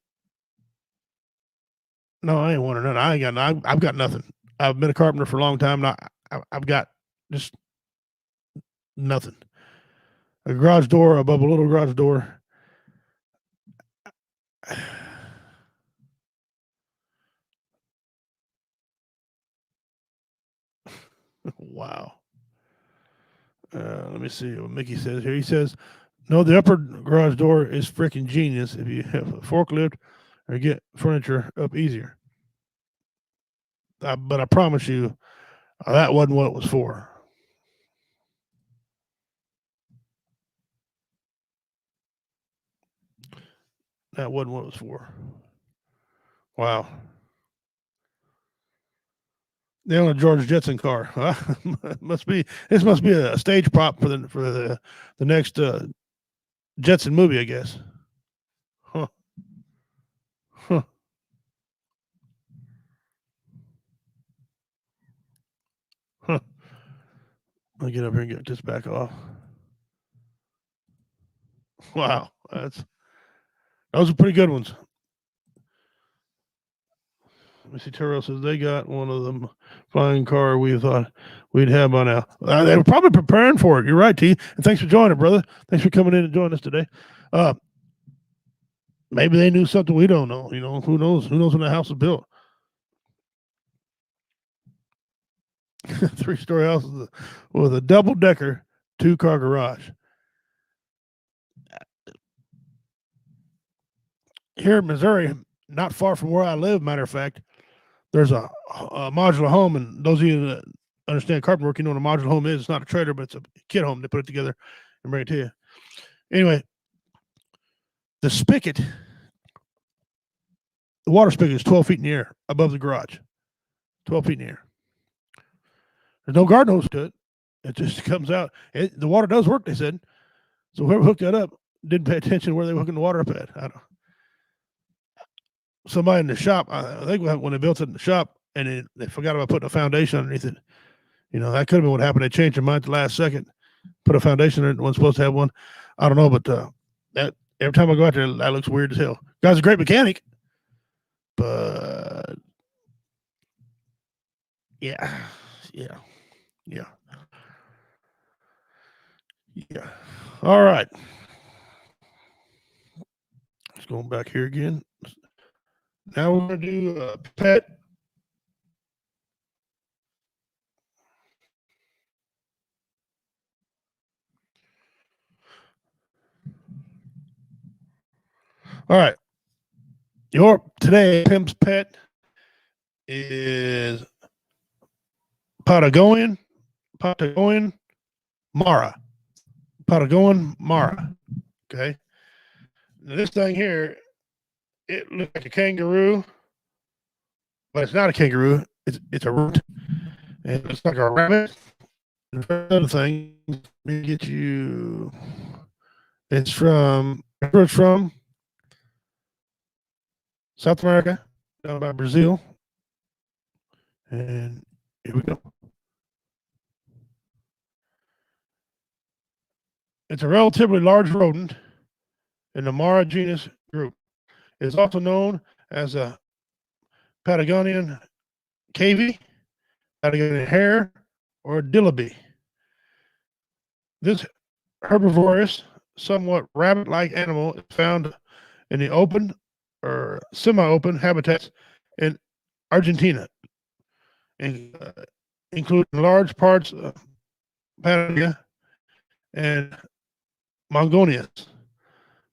No, I ain't wondering nothing. I've got nothing. I've been a carpenter for a long time. Now I've got just nothing. A garage door above a little garage door. Wow. Let me see what Mickey says here. He says, no, the upper garage door is freaking genius if you have a forklift or get furniture up easier. But I promise you, that wasn't what it was for. That wasn't what it was for. Wow. They own a George Jetson car. This must be a stage prop for the next Jetson movie, I guess. Huh. I'll get up here and get this back off. Wow, those are pretty good ones. Let me see. Terrell says they got one of them flying car we thought we'd have by now. They were probably preparing for it. You're right, T. And thanks for joining, brother. Thanks for coming in and joining us today. Maybe they knew something we don't know. You know, who knows? Who knows when the house was built? 3-story house with a double-decker 2-car garage. Here in Missouri, not far from where I live, matter of fact, there's a modular home, and those of you that understand carpenter work, you know what a modular home is. It's not a trailer, but it's a kid home. They put it together and bring it to you. Anyway, the spigot The water spigot is 12 feet in the air above the garage. 12 feet in the air. There's no garden hose to it. It just comes out. The water does work, they said. So whoever hooked that up didn't pay attention where they were hooking the water up at. I don't. Somebody in the shop, I think when they built it in the shop, and they forgot about putting a foundation underneath it. That could have been what happened. They changed their mind at the last second, put a foundation in it. Wasn't supposed to have one. I don't know, but that every time I go out there, that looks weird as hell. Guy's a great mechanic, but yeah. All right. Let's go back here again. Now we're going to do a pet. All right. Your today Pimp's pet is Patagonia Mara. Patagonia Mara. Okay. Now this thing here, it looks like a kangaroo, but it's not a kangaroo. It's a root, and it's like a rabbit. And the other thing, let me get you. It's from South America, down by Brazil, and here we go. It's a relatively large rodent in the Mara genus group. It's also known as a Patagonian cavy, Patagonian hare, or dillaby. This herbivorous, somewhat rabbit-like animal is found in the open or semi-open habitats in Argentina, including large parts of Patagonia and Mongolians,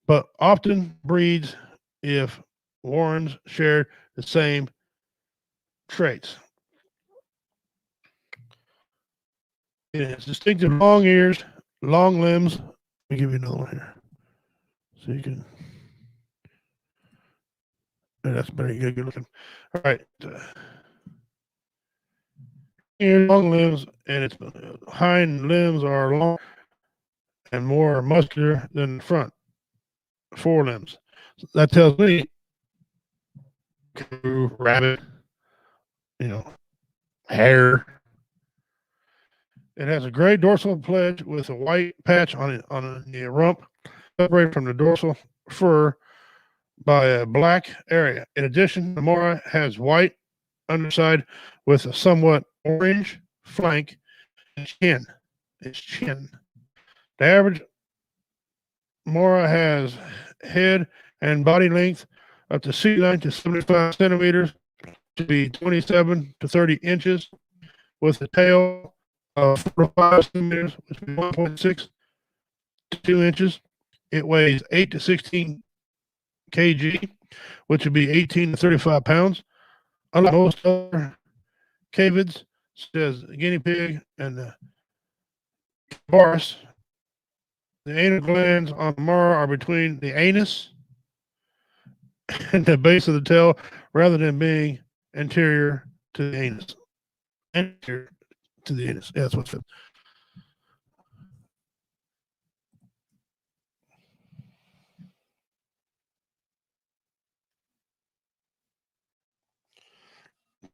but often breeds if warrens share the same traits. It has distinctive long ears, long limbs. Let me give you another one here, so you can. That's very good looking. All right. Ears, long limbs, and its hind limbs are long and more muscular than the front forelimbs. So that tells me rabbit, hare. It has a gray dorsal plate with a white patch on the rump, separated from the dorsal fur by a black area. In addition, the Mora has white underside with a somewhat orange flank and chin. Its chin. The average Mora has head and body length up to sea line to 75 centimeters to be 27 to 30 inches, with a tail of 4 to 5 centimeters, which would be 1.6 to 2 inches. It weighs 8 to 16 kg, which would be 18 to 35 pounds. Unlike most other cavids, such as guinea pig and the Varus, the anal glands on the Mara are between the anus and the base of the tail, rather than being anterior to the anus. Anterior to the anus. Yeah, that's what's it.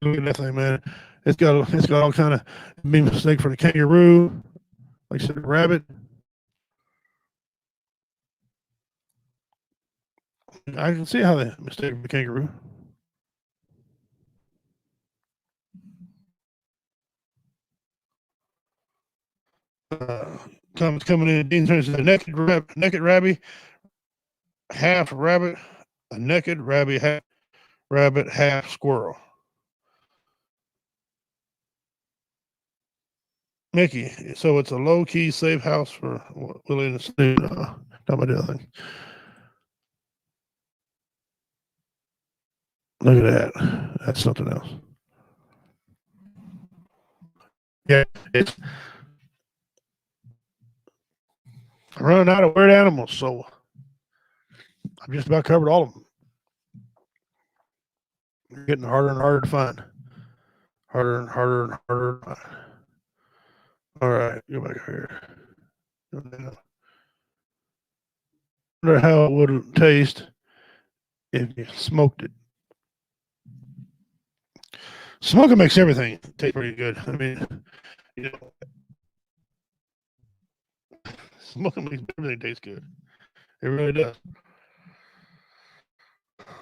Look at that thing, man. It's got all kind of be mistake for the kangaroo, like I said, the rabbit. I can see how they mistake the kangaroo. Coming in in terms of the naked rabbit, half rabbit, a naked rabbit, half squirrel. Mickey, so it's a low-key safe house for Willie and Steve. Not my other thing. Look at that. That's something else. Yeah, I'm running out of weird animals, so I've just about covered all of them. Getting harder and harder to find. Harder and harder and harder to find. All right, go back here. Wonder how it would taste if you smoked it. Smoking makes everything taste pretty good. I mean, you know, smoking makes everything taste good. It really does.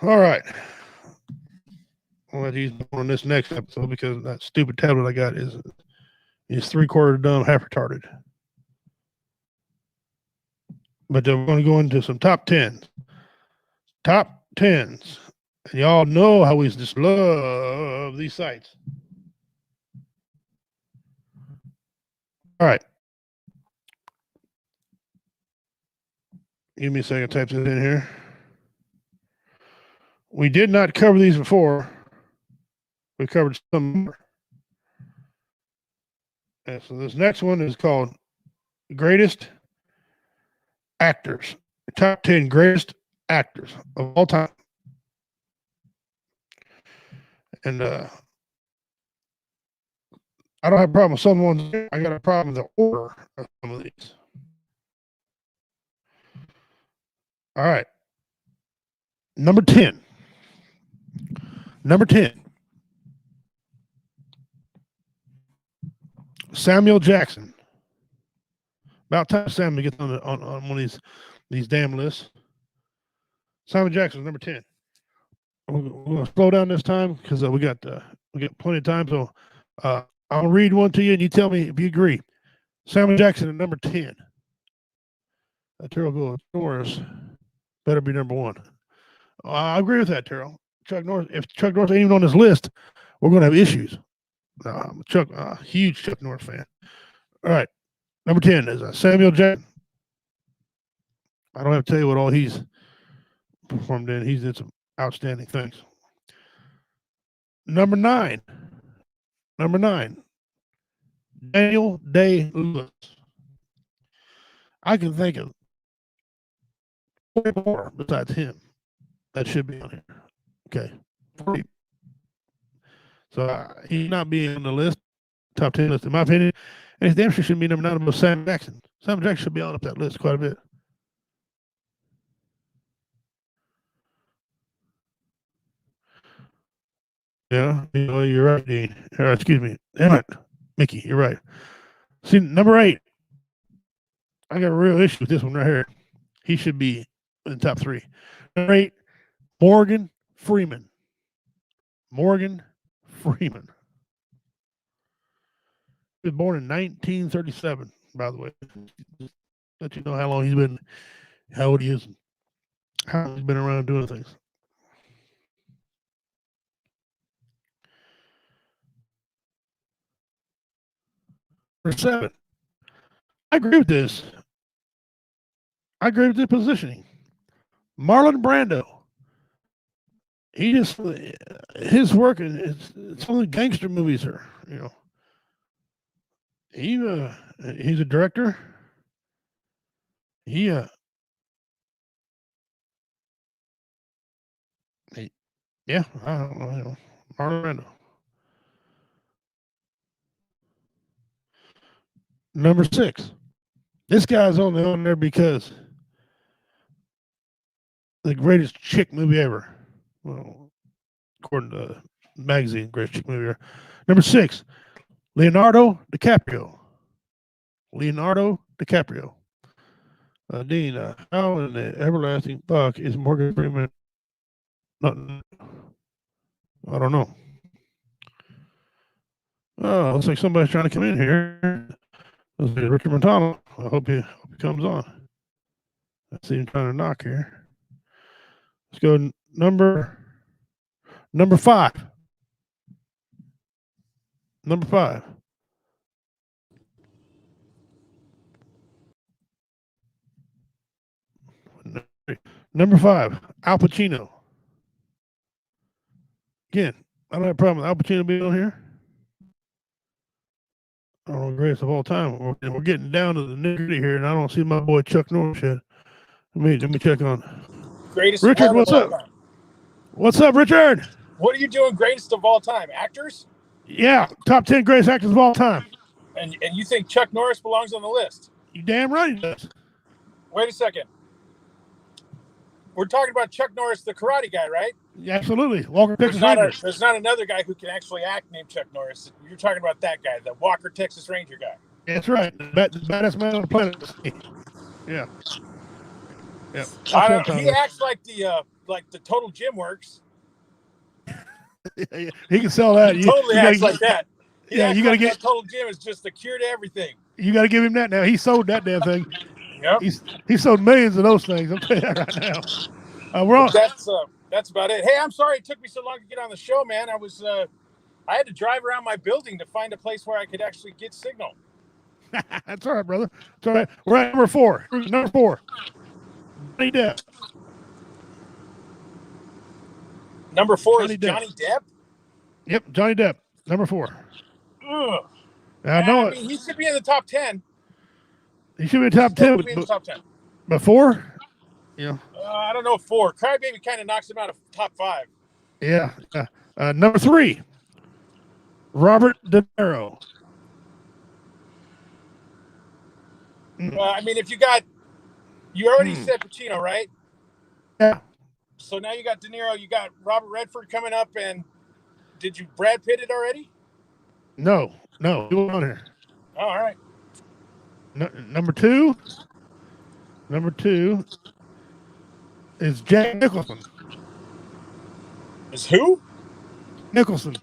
All right. I'll let you on this next episode because that stupid tablet I got is 3/4 dumb, half retarded. But we're going to go into some top 10s. Top 10s. And y'all know how we just love these sites. All right. Give me a second to type this in here. We did not cover these before. We covered some more. And so this next one is called Greatest Actors. The top 10 greatest actors of all time. And I don't have a problem with some ones. I got a problem with the order of some of these. All right. Number 10. Number 10. Samuel Jackson. About time Samuel gets on one of these damn lists. Samuel Jackson, number 10. We're going to slow down this time because we got plenty of time. So I'll read one to you and you tell me if you agree. Samuel Jackson at number 10. Terrell goes, Norris better be number 1. I agree with that, Terrell. Chuck Norris. If Chuck Norris ain't even on this list, we're going to have issues. I'm a huge Chuck Norris fan. All right. Number 10 is Samuel Jackson. I don't have to tell you what all he's performed in. He's did some outstanding things. Number 9. Number 9. Daniel Day-Lewis. I can think of 4 besides him that should be on here. Okay. 3. So he's not being on the list, top 10 list, in my opinion. And his damn sure should be number 9 above Sam Jackson. Sam Jackson should be on up that list quite a bit. Yeah, you're right, Dean. Excuse me. Damn it. Mickey, you're right. See, number 8. I got a real issue with this one right here. He should be in the top 3. Number 8, Morgan Freeman. Morgan Freeman. He was born in 1937, by the way. Just let you know how long he's been, how old he is, how he's been around doing things. Number 7. I agree with this. I agree with this positioning. Marlon Brando. He just, his work in some of the gangster movies are, he's a director. Yeah, I don't know, Marlon Brando. Number 6. This guy's only on there because the greatest chick movie ever. Well, according to the magazine, greatest chick movie ever. Number 6, Leonardo DiCaprio. Leonardo DiCaprio. Dean, how in the everlasting fuck is Morgan Freeman? Not, I don't know. Oh, looks like somebody's trying to come in here. Richard Montano. I hope he comes on. I see him trying to knock here. Let's go number 5. Number 5. Number 5, Al Pacino. Again, I don't have a problem with Al Pacino being on here. I don't know, greatest of all time. We're getting down to the nitty here, and I don't see my boy Chuck Norris yet. Let me check on. Greatest Richard, what's up? What's up, Richard? What are you doing greatest of all time? Actors? Yeah, top 10 greatest actors of all time. And you think Chuck Norris belongs on the list? You damn right he does. Wait a second. We're talking about Chuck Norris, the karate guy, right? Yeah, absolutely. Walker, There's Texas not, Ranger. there's not another guy who can actually act named Chuck Norris. You're talking about that guy, the Walker, Texas Ranger guy. That's right. The baddest man on the planet. Yeah. Yeah. He acts like the Total Gym Works. He can sell that. He totally acts like that. You got to get Total Gym is just the cure to everything. You got to give him that now. He sold that damn thing. Yep. He sold millions of those things. I'm telling you that right now. We're on. That's about it. Hey, I'm sorry it took me so long to get on the show, man. I had to drive around my building to find a place where I could actually get signal. That's all right, brother. It's all right. We're at number 4. Number 4. Johnny Depp. Number 4 is Johnny Depp? Yep, Johnny Depp. Number 4. Ugh. I know it. He should be in the top 10. He should be in the top 10. Be in the top 10. But 4? Yeah. I don't know, 4. Crybaby kind of knocks him out of top 5. Yeah. Number 3. Robert De Niro. If you already said Pacino, right? Yeah. So now you got De Niro, you got Robert Redford coming up, and did you Brad Pitt it already? No, he wasn't on here. Oh, all right. Number 2 is Jack Nicholson. Is who? Nicholson.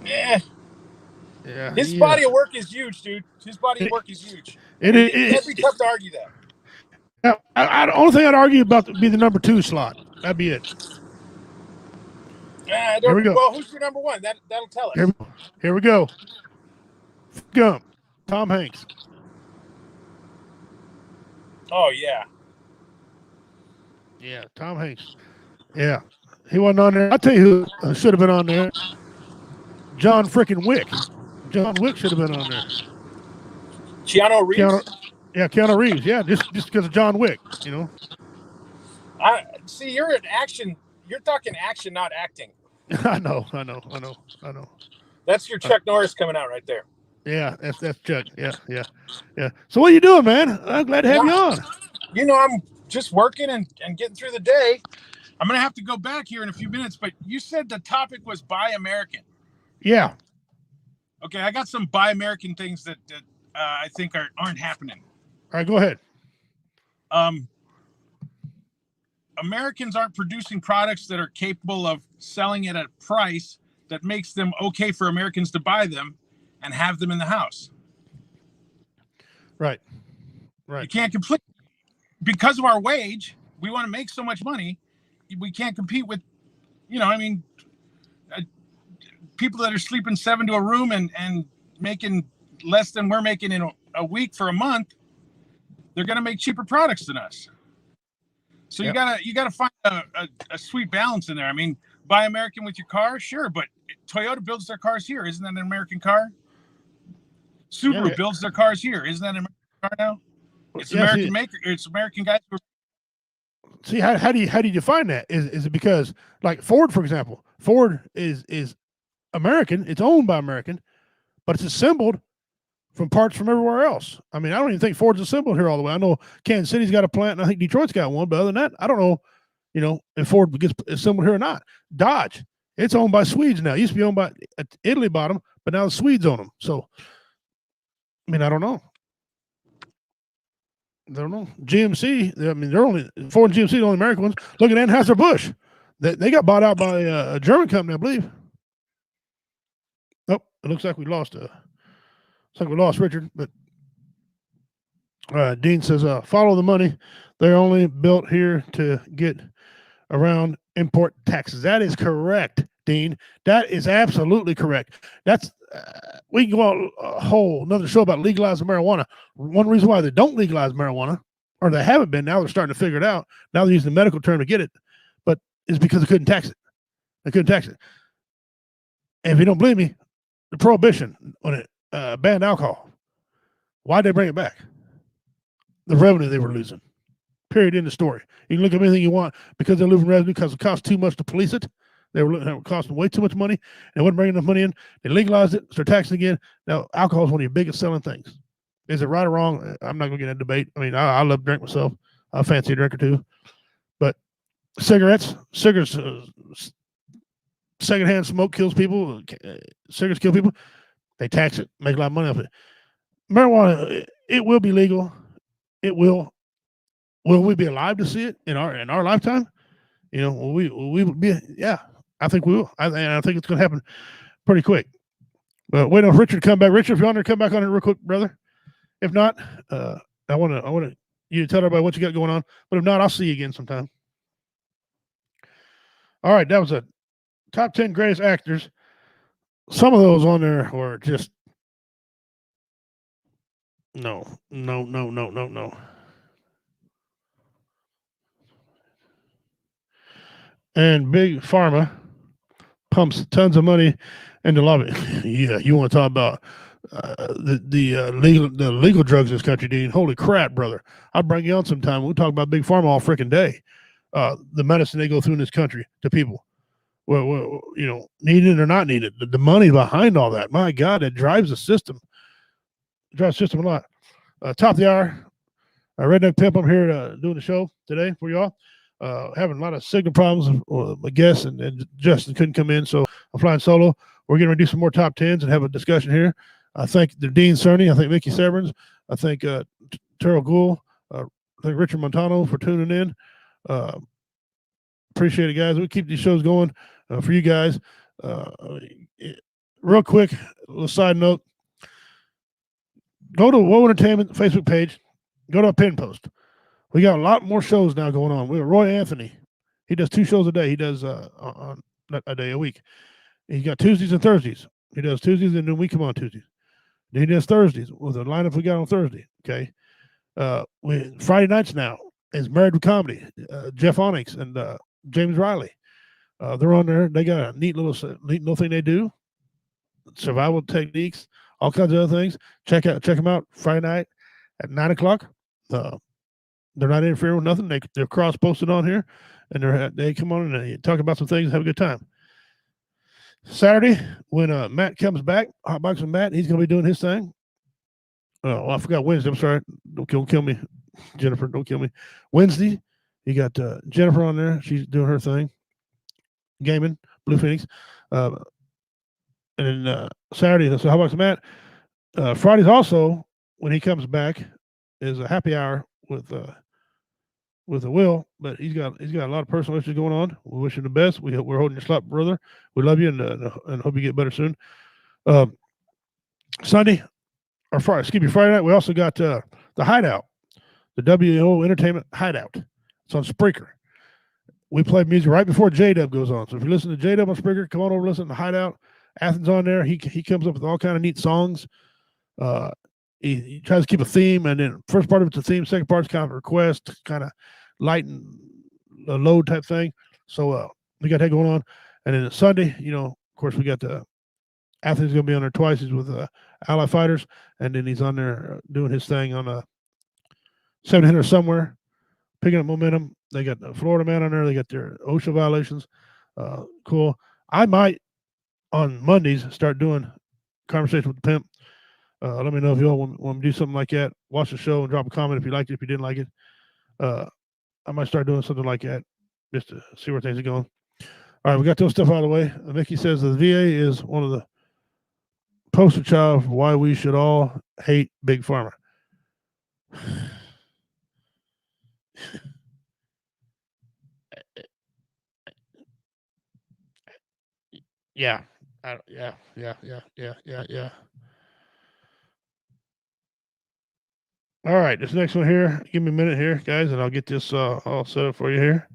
Yeah. Yeah. His body of work is huge, dude. His body of work is huge. It'd be tough to argue that. The only thing I'd argue about would be the number 2 slot. That'd be it. Here we go. Well, who's your number 1? That'll tell us. Here we go. Gump. Tom Hanks. Oh, yeah. Yeah, Tom Hanks. Yeah. He wasn't on there. I'll tell you who should have been on there. John freaking Wick. John Wick should have been on there. Keanu Reeves? Keanu Reeves. Yeah, just because of John Wick, you know. See, you're an action. You're talking action, not acting. I know. That's your Chuck Norris coming out right there. Yeah, that's Chuck. Yeah. So what are you doing, man? I'm glad to have you on. I'm just working and getting through the day. I'm going to have to go back here in a few minutes, but you said the topic was Buy American. Yeah. Okay, I got some Buy American things that I think aren't happening. All right, go ahead. Americans aren't producing products that are capable of selling at a price that makes them okay for Americans to buy them and have them in the house. Right. You can't compete because of our wage. We want to make so much money. We can't compete with, people that are sleeping 7 to a room and making less than we're making in a week for a month. They're going to make cheaper products than us. So you gotta find a sweet balance in there. Buy American with your car, sure, but Toyota builds their cars here. Isn't that an American car? Subaru builds their cars here. Isn't that an American car now? It's American maker. It's American guys. See, how do you define that? Is it because, like Ford, for example, Ford is American. It's owned by American, but it's assembled from parts from everywhere else. I don't even think Ford's assembled here all the way. I know Kansas City's got a plant, and I think Detroit's got one. But other than that, I don't know, if Ford gets assembled here or not. Dodge, it's owned by Swedes now. It used to be owned by Italy, bought them, but now the Swedes own them. So, I don't know. GMC, they're only Ford and GMC, the only American ones. Look at Anheuser-Busch. They got bought out by a German company, I believe. Oh, it looks like we lost Richard, but Dean says, follow the money. They're only built here to get around import taxes. That is correct, Dean. That is absolutely correct. That's we can go on a whole another show about legalizing marijuana. One reason why they don't legalize marijuana, or they haven't been, now they're starting to figure it out. Now they're using the medical term to get it, but it's because they couldn't tax it. And if you don't believe me, the prohibition on it banned alcohol. Why'd they bring it back? The revenue they were losing. Period. In the story. You can look up anything you want because they're losing revenue because it costs too much to police it. They were costing way too much money. And they wasn't bringing enough money in. They legalized it, start taxing again. Now, alcohol is one of your biggest selling things. Is it right or wrong? I'm not going to get in a debate. I mean, I love to drink myself. I fancy a drink or two. But cigarettes, secondhand smoke kills people. Cigarettes kill people. They tax it, make a lot of money off it. Marijuana, it will be legal. It will. Will we be alive to see it in our lifetime? You know, we will be. Yeah, I think we will. I think it's going to happen pretty quick. But wait on Richard to come back. Richard, if you're on there, come back on it real quick, brother. If not, I want you to tell everybody what you got going on. But if not, I'll see you again sometime. All right, that was a top 10 greatest actors. Some of those on there were just no. And Big Pharma pumps tons of money into lobby. Yeah, you want to talk about the legal drugs in this country, Dean? Holy crap, brother! I'll bring you on sometime. We'll talk about Big Pharma all freaking day. The medicine they go through in this country to people. Well, you know, needed or not needed. The money behind all that, my God, it drives the system. It drives the system a lot. Top of the hour. Redneck Pimp, I'm here doing the show today for y'all. Having a lot of signal problems with my guests, and Justin couldn't come in, so I'm flying solo. We're going to do some more top 10s and have a discussion here. I thank the Dean Cerny. I thank Mickey Severns. I thank Terrell Gould. I thank Richard Montano for tuning in. Appreciate it, guys. We keep these shows going for you guys. Real quick, a little side note. Go to Woe Entertainment Facebook page. Go to our pin post. We got a lot more shows now going on. We have Roy Anthony. He does 2 shows a day. He does on a day a week. He's got Tuesdays and Thursdays. He does Tuesdays, and then we come on Tuesdays. Then he does Thursdays with the lineup we got on Thursday. Okay. Friday nights now is Married with Comedy. Jeff Onyx and James Riley. They're on there. They got a neat little thing they do. Survival techniques, all kinds of other things. Check them out Friday night at 9:00. They're not interfering with nothing. They're cross posted on here, and they come on and they talk about some things and have a good time. Saturday, when Matt comes back, Hotboxing Matt, he's going to be doing his thing. Oh, I forgot Wednesday. I'm sorry. Don't kill me, Jennifer. Don't kill me. Wednesday, you got Jennifer on there. She's doing her thing. Gaming, Blue Phoenix. And then Saturday, so Hotboxing Matt. Fridays also, when he comes back, is a happy hour with the Will, but he's got a lot of personal issues going on. We wish him the best. We're holding your slap, brother. We love you and hope you get better soon. Friday night, we also got the Hideout, the WO Entertainment Hideout. It's on Spreaker. We play music right before J-Dub goes on. So if you listen to J-Dub on Spreaker, come on over and listen to Hideout. Athens on there. He comes up with all kind of neat songs. He tries to keep a theme, and then first part of it's a theme, second part's kind of a request, kind of lighten the load type thing. So we got that going on. And then Sunday, of course, we got the Athens going to be on there twice. He's with Ally Fighters, and then he's on there doing his thing on 700 somewhere, picking up momentum. They got the Florida Man on there. They got their OSHA violations. Cool. I might on Mondays start doing Conversation with the Pimp. Let me know if you all want to do something like that. Watch the show and drop a comment if you liked it, if you didn't like it. I might start doing something like that just to see where things are going. All right, we got those stuff out of the way. Mickey says the VA is one of the poster child for why we should all hate Big Pharma. Yeah. Yeah. All right, this next one here, give me a minute here, guys, and I'll get this all set up for you here.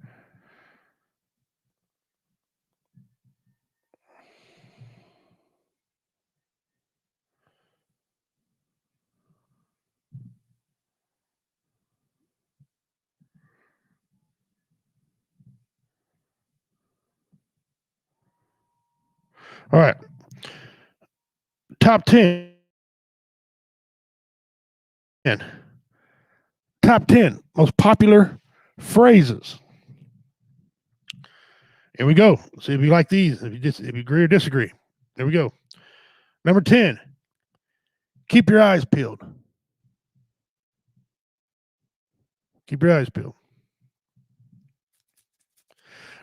All right. Top 10. Top 10 most popular phrases. Here we go. See if you like these. If you agree or disagree. There we go. Number 10. Keep your eyes peeled. Keep your eyes peeled.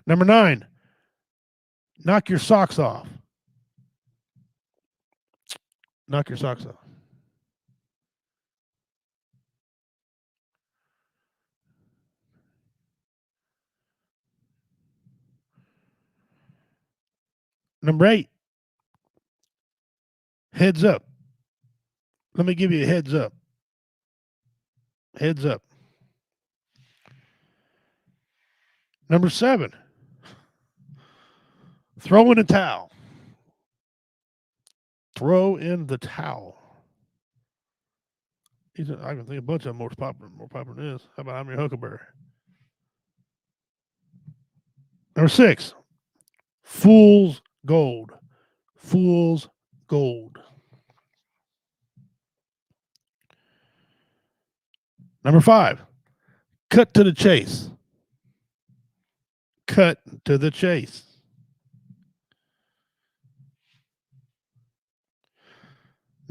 Number 9. Knock your socks off. Knock your socks off. Number 8. Heads up. Let me give you a heads up. Heads up. Number 7. Throw in a towel. Throw in the towel. I can think a bunch of them more popular than this. How about I'm your Huckleberry? Number 6. Fool's gold. Fool's gold. Number 5. Cut to the chase. Cut to the chase.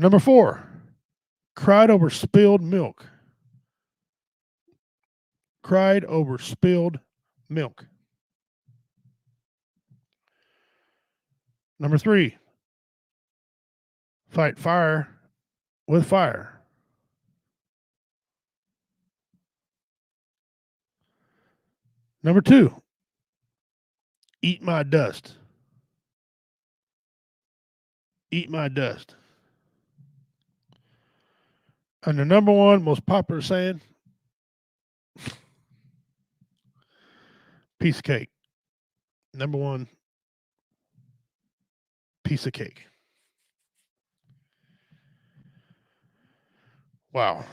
Number 4. Cried over spilled milk. Cried over spilled milk. Number 3. Fight fire with fire. Number 2. Eat my dust. Eat my dust. And the number 1 most popular saying, piece of cake. Number 1, piece of cake. Wow.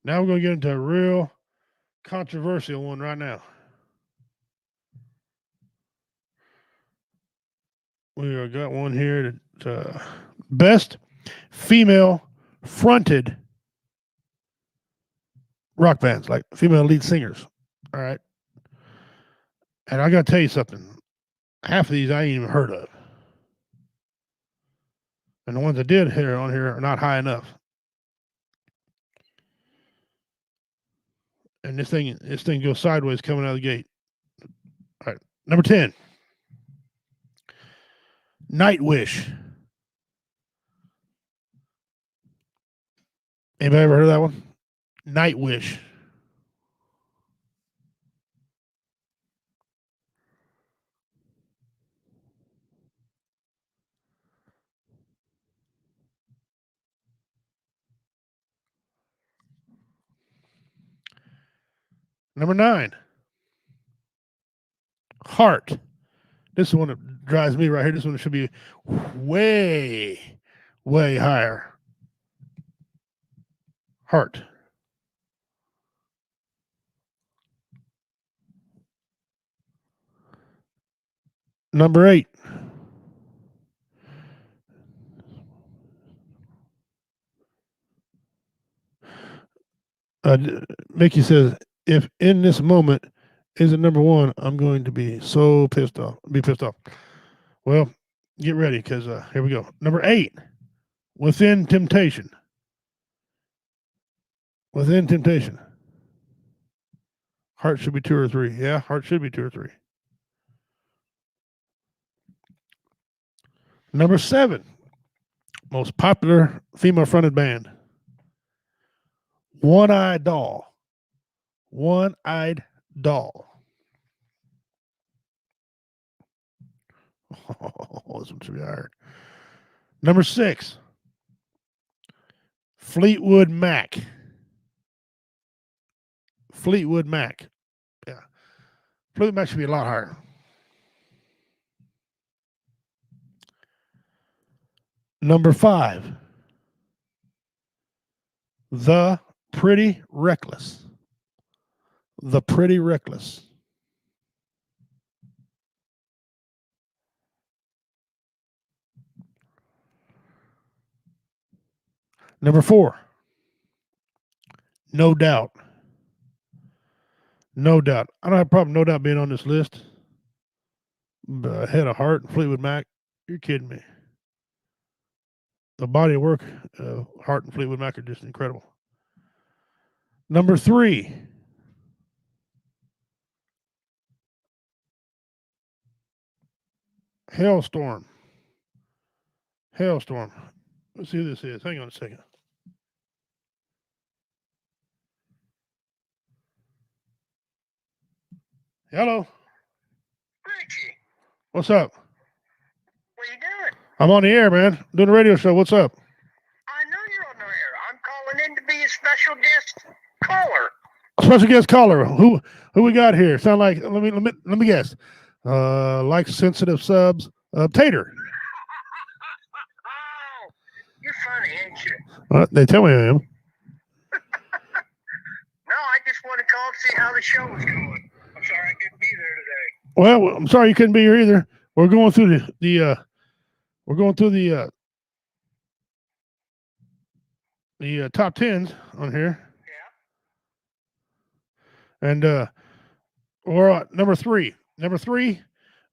Now we're going to get into a real controversial one right now. We got one here that best female fronted rock bands, like female lead singers. All right. And I got to tell you something. Half of these I ain't even heard of. And the ones I did hear on here are not high enough. And this thing goes sideways coming out of the gate. All right. Number 10. Nightwish. Anybody ever heard of that one? Nightwish. Number 9. Heart. This is one that drives me right here. This one should be way, way higher. Heart. Number 8. Mickey says, if in this moment isn't number 1, I'm going to be so pissed off. Well, get ready, because here we go. Number 8. Within temptation. Within temptation. Heart should be 2 or 3. Yeah, heart should be 2 or 3. Number 7. Most popular female fronted band. One-Eyed Doll. One-Eyed Doll. Oh, this one should be hard. Number 6. Fleetwood Mac. Fleetwood Mac. Yeah. Fleetwood Mac should be a lot higher. Number 5. The Pretty Reckless. The Pretty Reckless. Number 4. No Doubt. No Doubt. I don't have a problem No Doubt being on this list. But Head of Heart and Fleetwood Mac. You're kidding me. The body of work, Heart and Fleetwood Mac are just incredible. Number 3. Hailstorm. Hailstorm. Let's see who this is. Hang on a second. Hello. Richie, What's up? what you doing? I'm on the air, man. Doing a radio show. What's up? I know you're on the air. I'm calling in to be a special guest caller. Special guest caller. Who we got here? Sound like let me guess. Like sensitive subs. Tater. Oh, you're funny, ain't you? They tell me I am. No, I just want to call and see how the show was going. I'm sorry I couldn't be there today. Well, I'm sorry you couldn't be here either. We're going through the top 10s on here. Yeah. And we're at number 3. Number 3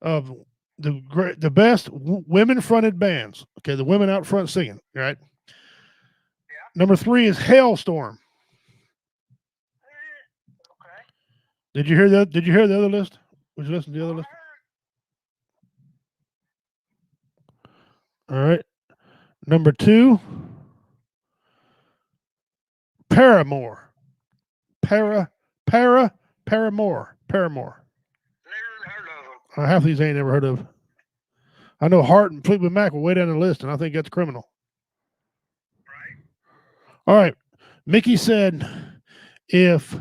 of the best women-fronted bands. Okay, the women out front singing. Right. Yeah. Number 3 is Hailstorm. Okay. Did you hear that? Did you hear the other list? Would you listen to the other list? All right. Number 2, Paramore. Paramore. Never heard of them. Half of these I ain't never heard of. I know Hart and Fleetwood Mac were way down the list, and I think that's criminal. Right. All right. Mickey said, if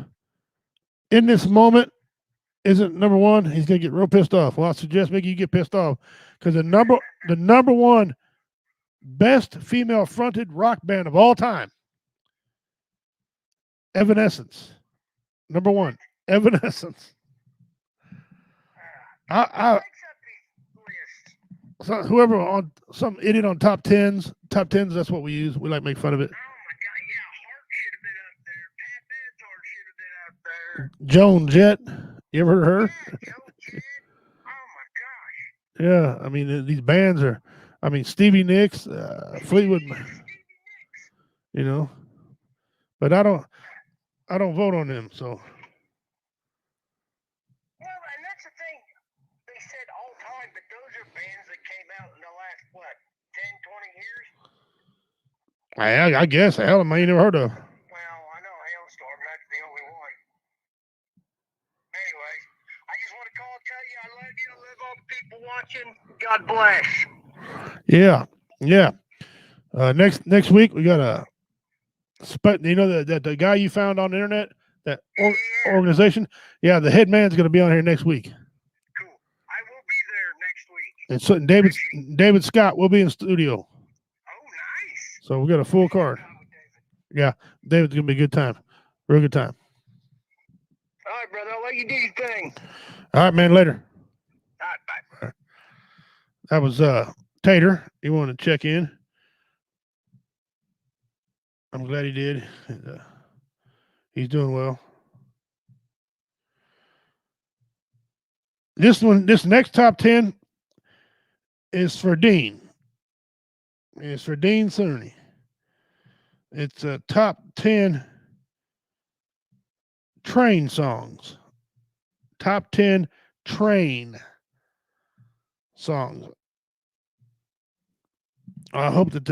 In This Moment isn't number 1, he's gonna get real pissed off. Well, I suggest Mickey you get pissed off because the number 1 best female fronted rock band of all time, Evanescence. Number 1, Evanescence. So whoever on some idiot on top 10s, that's what we use. We like to make fun of it. Oh my God! Yeah, Hart should have been up there. Pat Benatar should have been up there. Joan Jett, you ever heard of her? Yeah, Joe Jett. Oh my gosh. Yeah, I mean these bands are. I mean Stevie Nicks, Fleetwood, you know. But I don't vote on them. So. Well, and that's the thing. They said all time, but those are bands that came out in the last, what, 10, 20 years? I guess. Hell, I ain't never heard of. Well, I know Hailstorm, that's the only one. Anyways, I just want to call and tell you I love you. I love all the people watching. God bless. Yeah. Next week we got a. You know that the guy you found on the internet, that organization. Yeah, the head man's going to be on here next week. Cool. I will be there next week. And so David Scott will be in studio. Oh, nice. So we got a full card. Yeah, David's going to be a good time. Real good time. All right, brother. I'll let you do your thing. All right, man. Later. All right, bye. That was Tater. He wanted to check in. I'm glad he did. He's doing well. This next top 10 is for Dean. It's for Dean Cerny. It's a top 10 train songs. Top 10 train songs. I hope that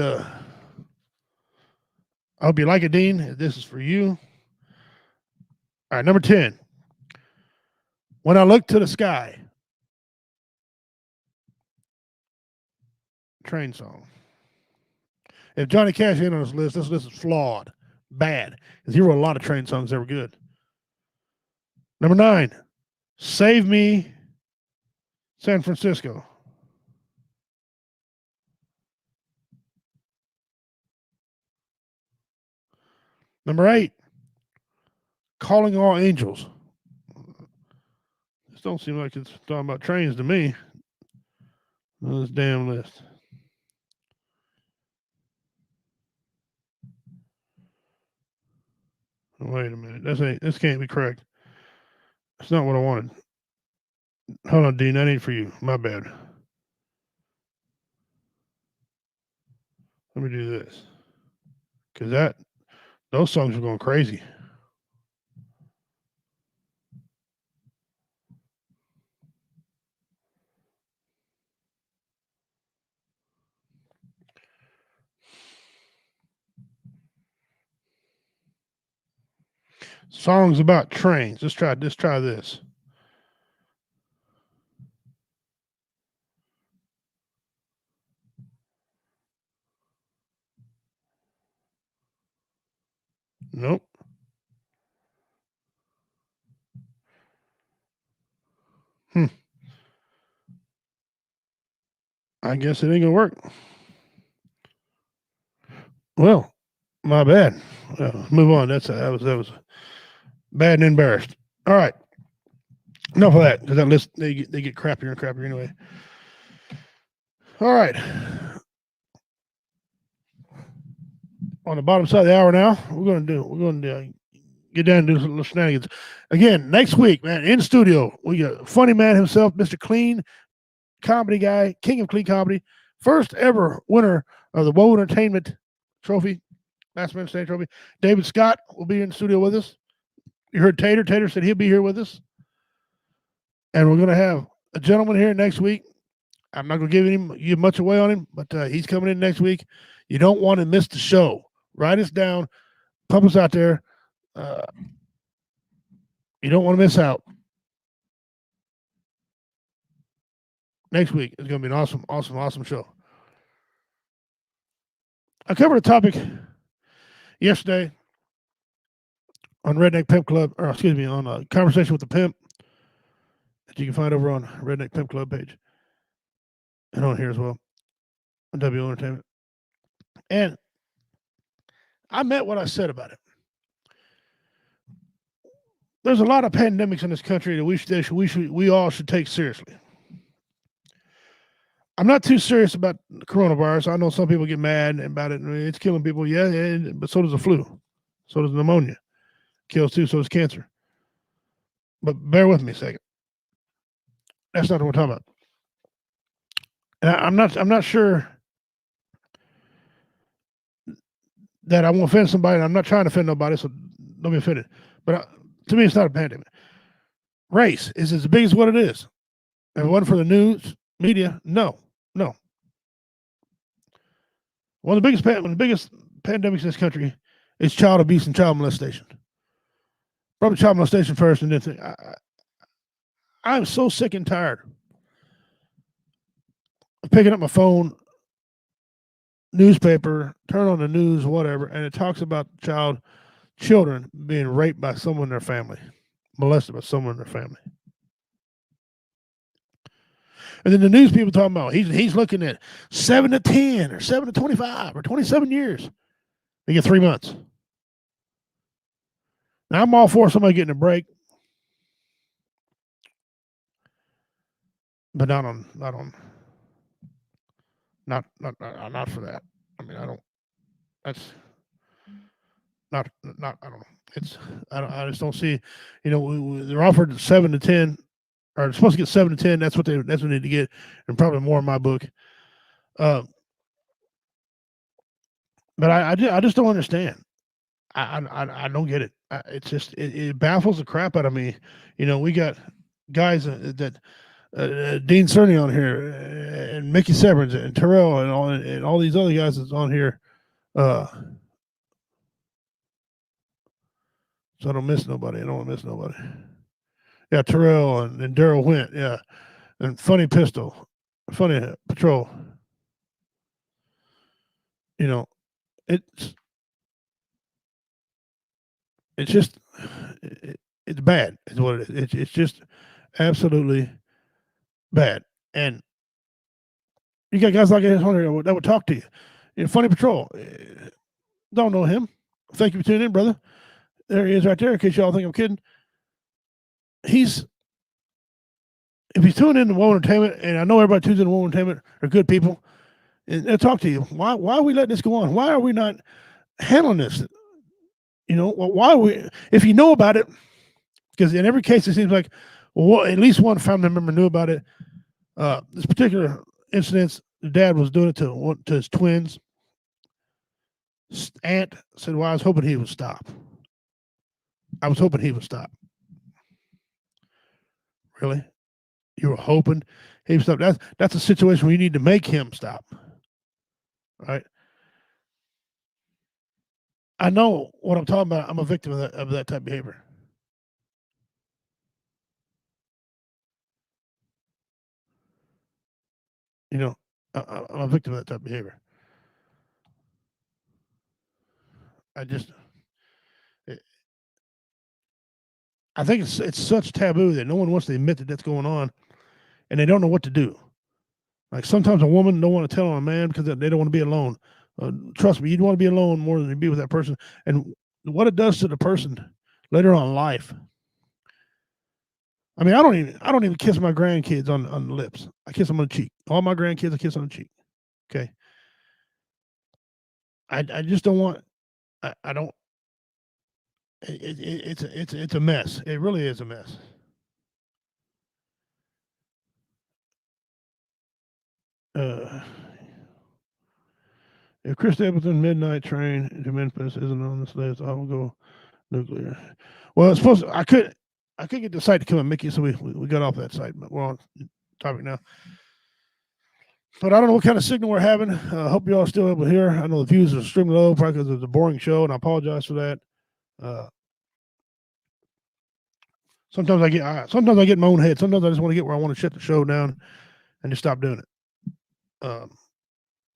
I hope you like it, Dean. This is for you. All right, number 10. When I Look to the Sky. Train song. If Johnny Cash ain't on this list is flawed. Bad. Because he wrote a lot of train songs that were good. Number 9. Save Me, San Francisco. Number 8, Calling All Angels. This don't seem like it's talking about trains to me. On this damn list. Wait a minute. This can't be correct. That's not what I wanted. Hold on, Dean. That ain't for you. My bad. Let me do this. Because those songs are going crazy. Songs about trains. Let's try this. Nope. I guess it ain't gonna work. Well, my bad. Move on. That was bad and embarrassed. All right. Enough of that, because that list they get crappier and crappier anyway. All right. On the bottom side of the hour now, we're going to get down and do some little shenanigans. Again, next week, man, in studio, we got funny man himself, Mr. Clean, comedy guy, king of clean comedy, first ever winner of the Woe Entertainment Trophy, Last Man Standing Trophy. David Scott will be in the studio with us. You heard Tater. Tater said he'll be here with us. And we're going to have a gentleman here next week. I'm not going to give much away on him, but he's coming in next week. You don't want to miss the show. Write us down. Pump us out there. You don't want to miss out. Next week is going to be an awesome show. I covered a topic yesterday on Redneck Pimp Club, on a Conversation with the Pimp that you can find over on Redneck Pimp Club page and on here as well on WO Entertainment. And I meant what I said about it. There's a lot of pandemics in this country that we all should take seriously. I'm not too serious about coronavirus. I know some people get mad about it. It's killing people, yeah, but so does the flu. So does pneumonia. Kills too, so does cancer. But bear with me a second. That's not what we're talking about. And I'm not sure that I won't offend somebody. And I'm not trying to offend nobody, so don't be offended. But to me, it's not a pandemic. Race is as big as what it is. If it wasn't for the news, media, no. One of the biggest pandemics in this country is child abuse and child molestation. Probably child molestation first, and then I'm so sick and tired of picking up my phone, newspaper, turn on the news, whatever, and it talks about children being raped by someone in their family, molested by someone in their family. And then the news people talking about he's looking at 7 to 10 or 7 to 25 or 27 years. They get 3 months. Now I'm all for somebody getting a break, but not for that. I mean, I don't. That's not. I don't know. I just don't see. They're offered 7 to 10. Or they're supposed to get 7 to 10. That's what they need to get, and probably more in my book. But I just don't understand. I don't get it. It's just it baffles the crap out of me. We got guys that Dean Cerny on here, and Mickey Severance and Terrell and all these other guys that's on here. So I don't miss nobody. I don't want to miss nobody. Yeah, Terrell and Daryl Wint, yeah, and Funny Pistol, Funny Patrol. It's just it's bad, is what it is. It's just absolutely bad, and you got guys like this on here that would talk to you. Funny Patrol, don't know him. Thank you for tuning in, brother. There he is, right there. In case y'all think I'm kidding. If he's tuning in to Woe Entertainment, and I know everybody tunes in to Woe Entertainment are good people, and they'll talk to you. Why are we letting this go on? Why are we not handling this? You know, well, why we? If you know about it, because in every case it seems like, well, at least one family member knew about it. This particular incident, the dad was doing it to his twins. Aunt said, "Well, I was hoping he would stop. I was hoping he would stop." Really? You were hoping he would stop? That's a situation where you need to make him stop. Right? I know what I'm talking about. I'm a victim of that type of behavior. You know, I'm a victim of that type of behavior. I think it's such taboo that no one wants to admit that that's going on, and they don't know what to do. Like sometimes a woman don't want to tell on a man because they don't want to be alone. Trust me, you'd want to be alone more than to be with that person. And what it does to the person later on in life. I mean, I don't even kiss my grandkids on the lips. I kiss them on the cheek. All my grandkids, I kiss on the cheek. Okay. I just don't want. I don't. It's a mess. It really is a mess. If Chris Stapleton midnight train to Memphis isn't on this list, I will go nuclear. Well, it's supposed to, I couldn't get the site to come and Mickey, so we got off that site, but we're on topic now. But I don't know what kind of signal we're having. I hope you all still able to hear. I know the views are extremely low, probably because it's a boring show, and I apologize for that. Sometimes I get in my own head. Sometimes I just want to get where I want to shut the show down and just stop doing it.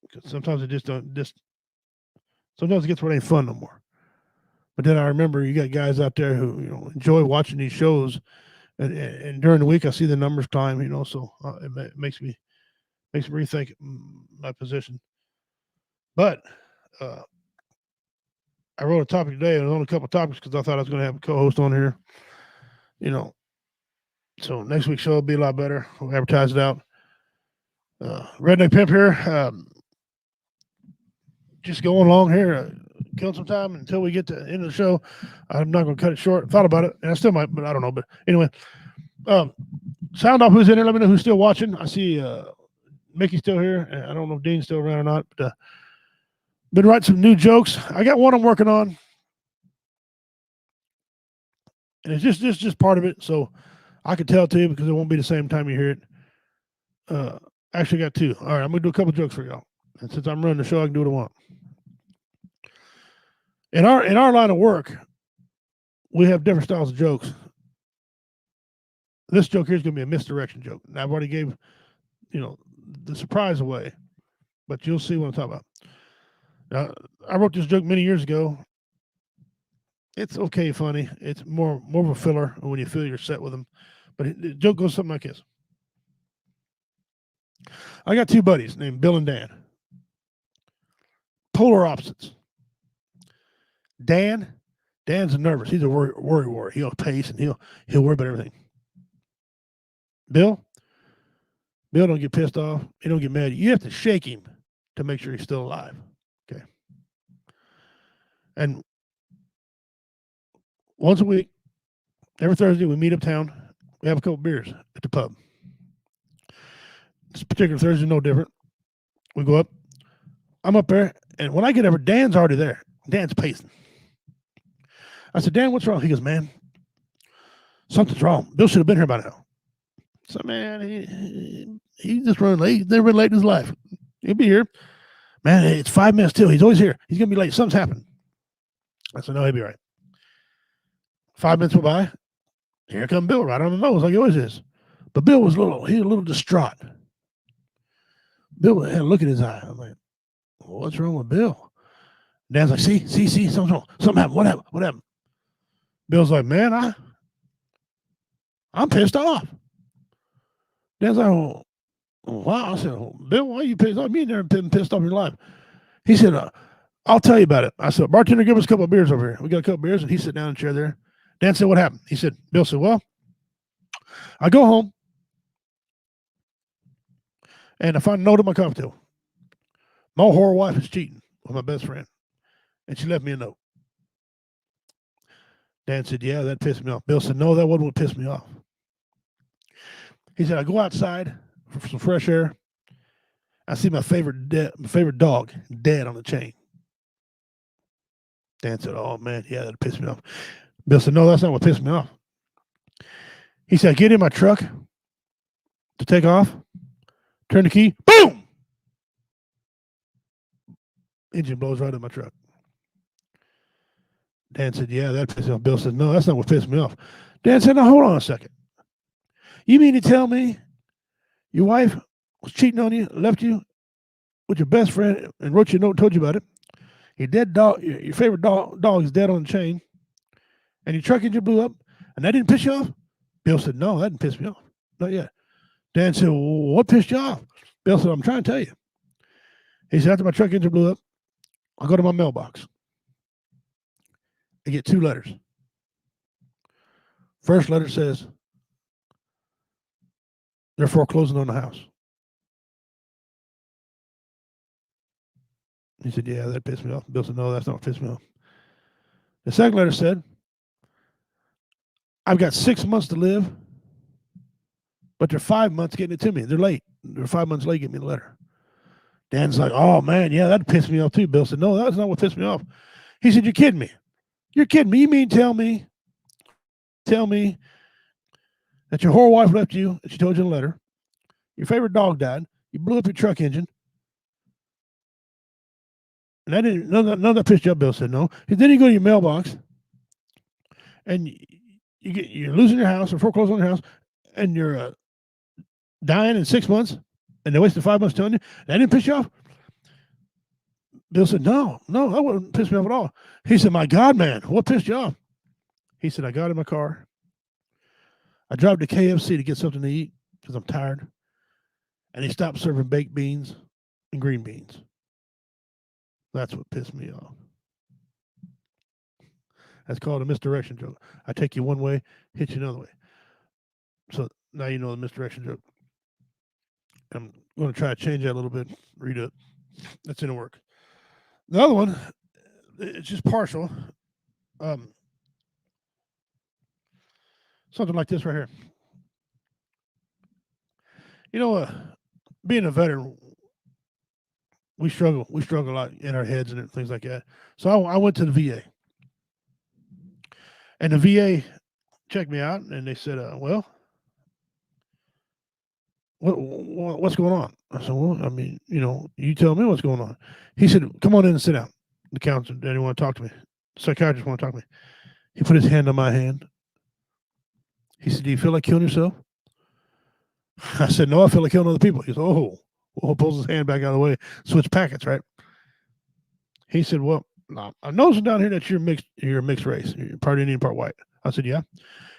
Because sometimes it sometimes it gets where it ain't fun no more. But then I remember you got guys out there who enjoy watching these shows, and during the week I see the numbers climb. So it makes me rethink my position. But I wrote a topic today, and only a couple of topics because I thought I was going to have a co-host on here. So next week's show will be a lot better. We'll advertise it out. Redneck Pimp here. Just going along here, killing some time until we get to the end of the show. I'm not going to cut it short. Thought about it, and I still might, but I don't know. But anyway, sound off who's in there. Let me know who's still watching. I see Mickey's still here. And I don't know if Dean's still around or not. But been writing some new jokes. I got one I'm working on, and it's just part of it. So I can tell it to you because it won't be the same time you hear it. Actually, got two. All right, I'm gonna do a couple jokes for y'all. And since I'm running the show, I can do what I want. In our line of work, we have different styles of jokes. This joke here is going to be a misdirection joke. And I've already gave, the surprise away, but you'll see what I'm talking about. Now, I wrote this joke many years ago. It's okay, funny. It's more of a filler when you feel you're set with them. But the joke goes something like this. I got two buddies named Bill and Dan. Polar opposites. Dan's nervous. He's a worry. He'll pace and he'll worry about everything. Bill don't get pissed off. He don't get mad. You have to shake him to make sure he's still alive. Okay. And once a week, every Thursday, we meet uptown. We have a couple beers at the pub. This particular Thursday, no different. We go up. I'm up there, and when I get over, Dan's already there. Dan's pacing. I said, Dan, what's wrong? He goes, man, something's wrong. Bill should have been here by now. So, man, he's just running late. He's never been late in his life. He'll be here. Man, it's 5 minutes till. He's always here. He's going to be late. Something's happened. I said, no, he'll be right. 5 minutes went by. Here comes Bill right on the nose like he always is. But Bill was a little distraught. Bill had a look in his eye. I'm like, what's wrong with Bill? Dan's like, see, something's wrong. Something happened. What happened? Bill's like, man, I'm pissed off. Dan's like, oh, wow. I said, Bill, why are you pissed off? You never been pissed off in your life. He said, I'll tell you about it. I said, bartender, give us a couple of beers over here. We got a couple of beers, and he sat down in the chair there. Dan said, what happened? Bill said, well, I go home, and I find a note on my coffee table. My whore wife is cheating with my best friend, and she left me a note. Dan said, yeah, that pissed me off. Bill said, no, that wasn't what pissed me off. He said, I go outside for some fresh air. I see my favorite dog dead on the chain. Dan said, oh, man, yeah, that pissed me off. Bill said, no, that's not what pissed me off. He said, I get in my truck to take off, turn the key, boom! Engine blows right in my truck. Dan said, yeah, that pissed me off. Bill said, no, that's not what pissed me off. Dan said, now, hold on a second. You mean to tell me your wife was cheating on you, left you with your best friend, and wrote you a note and told you about it? Your dead dog, your favorite dog is dead on the chain, and your truck engine blew up, and that didn't piss you off? Bill said, no, that didn't piss me off. Not yet. Dan said, well, what pissed you off? Bill said, I'm trying to tell you. He said, after my truck engine blew up, I go to my mailbox. I get 2 letters. First letter says, they're foreclosing on the house. He said, yeah, that pissed me off. Bill said, no, that's not what pissed me off. The second letter said, I've got 6 months to live, but they're 5 months getting it to me. They're late. They're 5 months late getting me the letter. Dan's like, oh, man, yeah, that pissed me off too. Bill said, no, that's not what pissed me off. He said, you're kidding me. You're kidding me. You mean tell me that your whore wife left you, that she told you in a letter, your favorite dog died, you blew up your truck engine, and that didn't, none of that pissed you off? Bill said, no. And then you go to your mailbox, and you're losing your house or foreclosing on your house, and you're dying in 6 months, and they wasted 5 months telling you, that didn't piss you off? Bill said, no, that wouldn't piss me off at all. He said, my God, man, what pissed you off? He said, I got in my car. I drove to KFC to get something to eat because I'm tired. And he stopped serving baked beans and green beans. That's what pissed me off. That's called a misdirection joke. I take you one way, hit you another way. So now you know the misdirection joke. I'm going to try to change that a little bit, read it. That's in the work. The other one, it's just partial. Something like this right here. You know, being a veteran, we struggle a lot in our heads and things like that. So I went to the VA, and the VA checked me out, and they said, well, what's going on? I said, well, I mean, you know, you tell me what's going on. He said, come on in and sit down. The counselor didn't want to talk to me. The psychiatrist want to talk to me. He put his hand on my hand. He said, do you feel like killing yourself? I said, no, I feel like killing other people. He said, oh, pulls his hand back out of the way, switch packets, right? He said, well, no, I'm noticing down here that you're a mixed race. You're part Indian, part white. I said, yeah.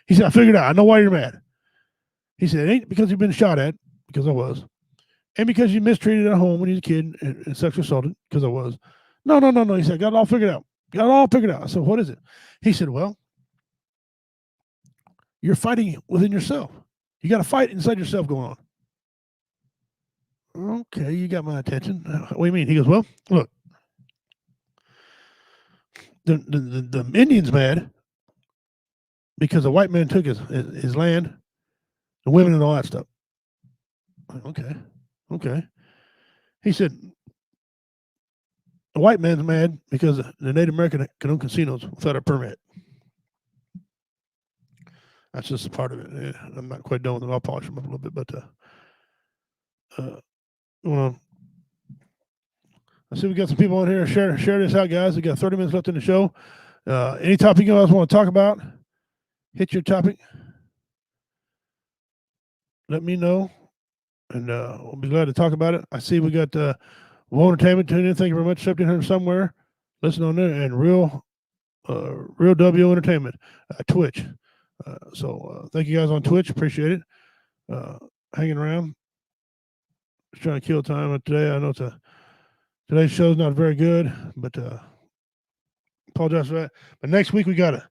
He said, I figured out. I know why you're mad. He said, it ain't because you've been shot at, because I was. And because you mistreated at home when you was a kid and sexually assaulted, because I was. No. He said, got it all figured out. I said, what is it? He said, well, you're fighting within yourself. You got a fight inside yourself going on. Okay, you got my attention. What do you mean? He goes, well, look, the Indian's mad because the white man took his land, the women and all that stuff. Okay. He said, the white man's mad because the Native American can own casinos without a permit. That's just a part of it. Yeah, I'm not quite done with it. I'll polish them up a little bit, but I see we got some people on here. Share this out, guys. We got 30 minutes left in the show. Any topic you guys want to talk about, hit your topic. Let me know, and we'll be glad to talk about it. I see we got Woe Entertainment tuned in. Thank you very much. Stepped in here somewhere. Listen on there, and Real W Entertainment, Twitch. So thank you guys on Twitch. Appreciate it. Hanging around. Just trying to kill time today. I know today's show's not very good, but apologize for that. But next week we got a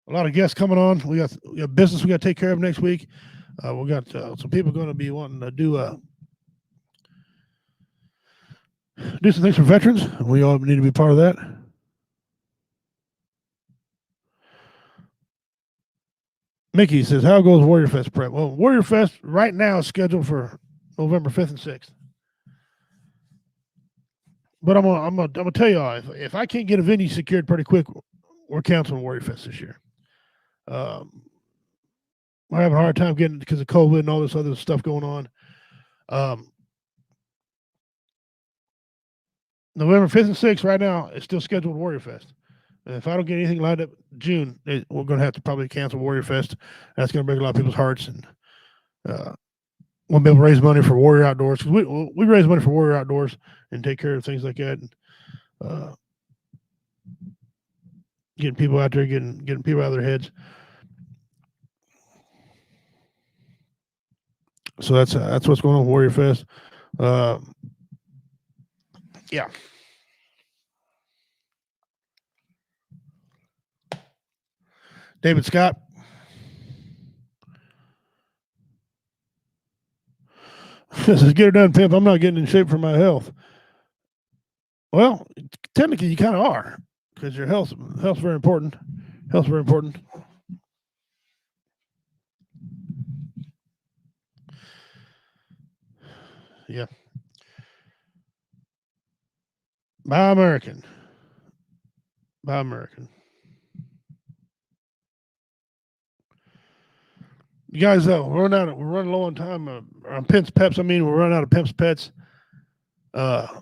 lot of guests coming on. We got business we got to take care of next week. We got some people going to be wanting to do some things for veterans. We all need to be part of that. Mickey says, "How goes Warrior Fest prep?" Well, Warrior Fest right now is scheduled for November 5th and 6th. But I'm gonna tell you all, if I can't get a venue secured pretty quick, we're canceling Warrior Fest this year. We're having a hard time getting it because of COVID and all this other stuff going on. November 5th and 6th right now is still scheduled Warrior Fest. And if I don't get anything lined up June, we're going to have to probably cancel Warrior Fest. That's going to break a lot of people's hearts, and we'll be able to raise money for Warrior Outdoors. We raise money for Warrior Outdoors and take care of things like that, and getting people out there, getting people out of their heads. So that's what's going on with Warrior Fest. Yeah. David Scott. Says, "Get it done, Pimp. I'm not getting in shape for my health." Well, technically you kind of are, because your health's very important. Health's very important. Yeah. Buy American. Buy American. You guys, we're running low on time on Pimps Pets. We're running out of Pimps Pets. We'll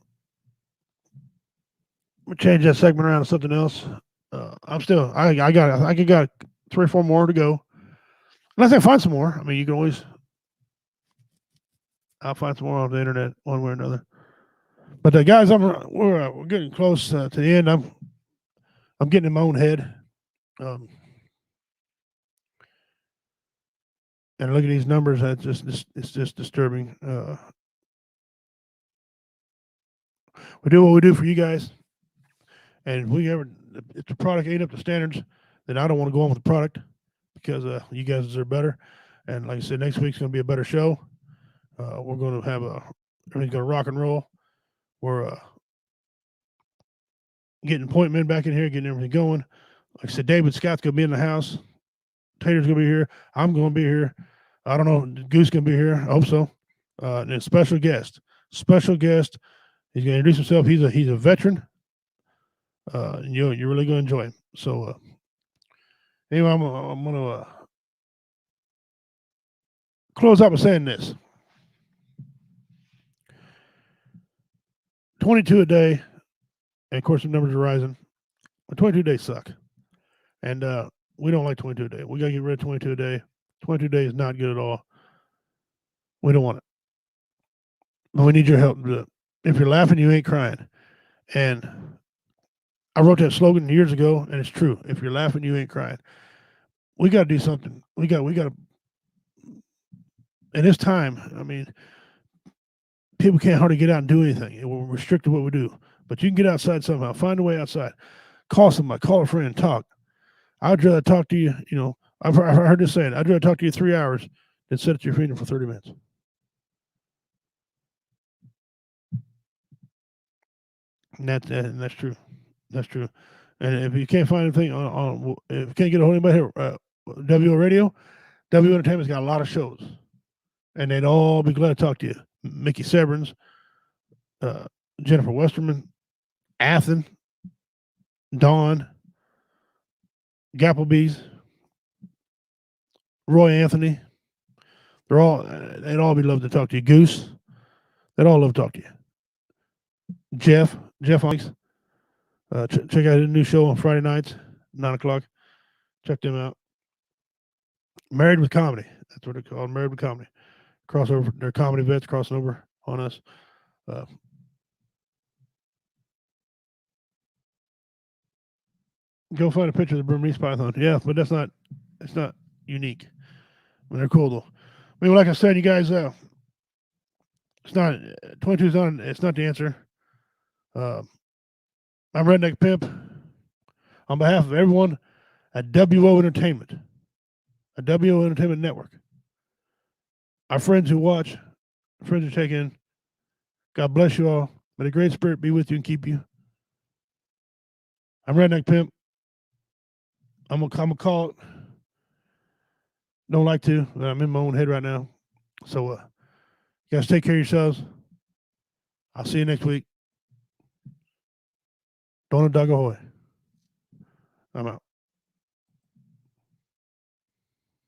change that segment around to something else. I got 3 or 4 more to go. Unless I find some more. You can always. I'll find some more on the internet one way or another. But guys, we're getting close to the end. I'm getting in my own head. And look at these numbers. It's just disturbing. We do what we do for you guys, and if the product ain't up to standards, then I don't want to go on with the product, because you guys deserve better. And like I said, next week's going to be a better show. We're going to have everything's going to rock and roll. We're getting point men back in here, getting everything going. Like I said, David Scott's going to be in the house. Tater's going to be here. I'm going to be here. I don't know. Goose going to be here. I hope so. And a special guest. He's going to introduce himself. He's a veteran. And you're really going to enjoy him. So anyway, I'm going to close out by saying this: 22 a day, and of course the numbers are rising. But 22 days suck, and we don't like 22 a day. We got to get rid of 22 a day. 22 a day is not good at all. We don't want it, but we need your help. If you're laughing, you ain't crying. And I wrote that slogan years ago, and it's true. If you're laughing, you ain't crying. We got to do something. We got to. In this time, people can't hardly get out and do anything. We're restricted what we do. But you can get outside somehow. Find a way outside. Call somebody. Call a friend. Talk. I'd rather talk to you. I've heard this saying. I'd rather talk to you 3 hours than sit at your feet for 30 minutes. And that's true. That's true. And if you can't find anything if you can't get a hold of anybody here, WO Radio, WO Entertainment's got a lot of shows, and they'd all be glad to talk to you. Mickey Severns, Jennifer Westerman, Athen, Dawn, Gapplebees, Roy Anthony. They'd all be love to talk to you. Goose, they'd all love to talk to you. Jeff Hanks. Check out his new show on Friday nights, 9:00. Check them out. Married with Comedy. That's what they're called. Married with Comedy. Crossover. They're comedy vets crossing over on us. Go find a picture of the Burmese python. Yeah, but it's not unique. They're cool though. Like I said, you guys, it's not 22 is not. It's not the answer. I'm Redneck Pimp. On behalf of everyone at WO Entertainment, a WO Entertainment Network, our friends who watch, friends who take in, God bless you all. May the great spirit be with you and keep you. I'm Redneck Pimp. I'm gonna call it Don't like to. I'm in my own head right now. So, you guys take care of yourselves. I'll see you next week. Donald Doug Ahoy. I'm out.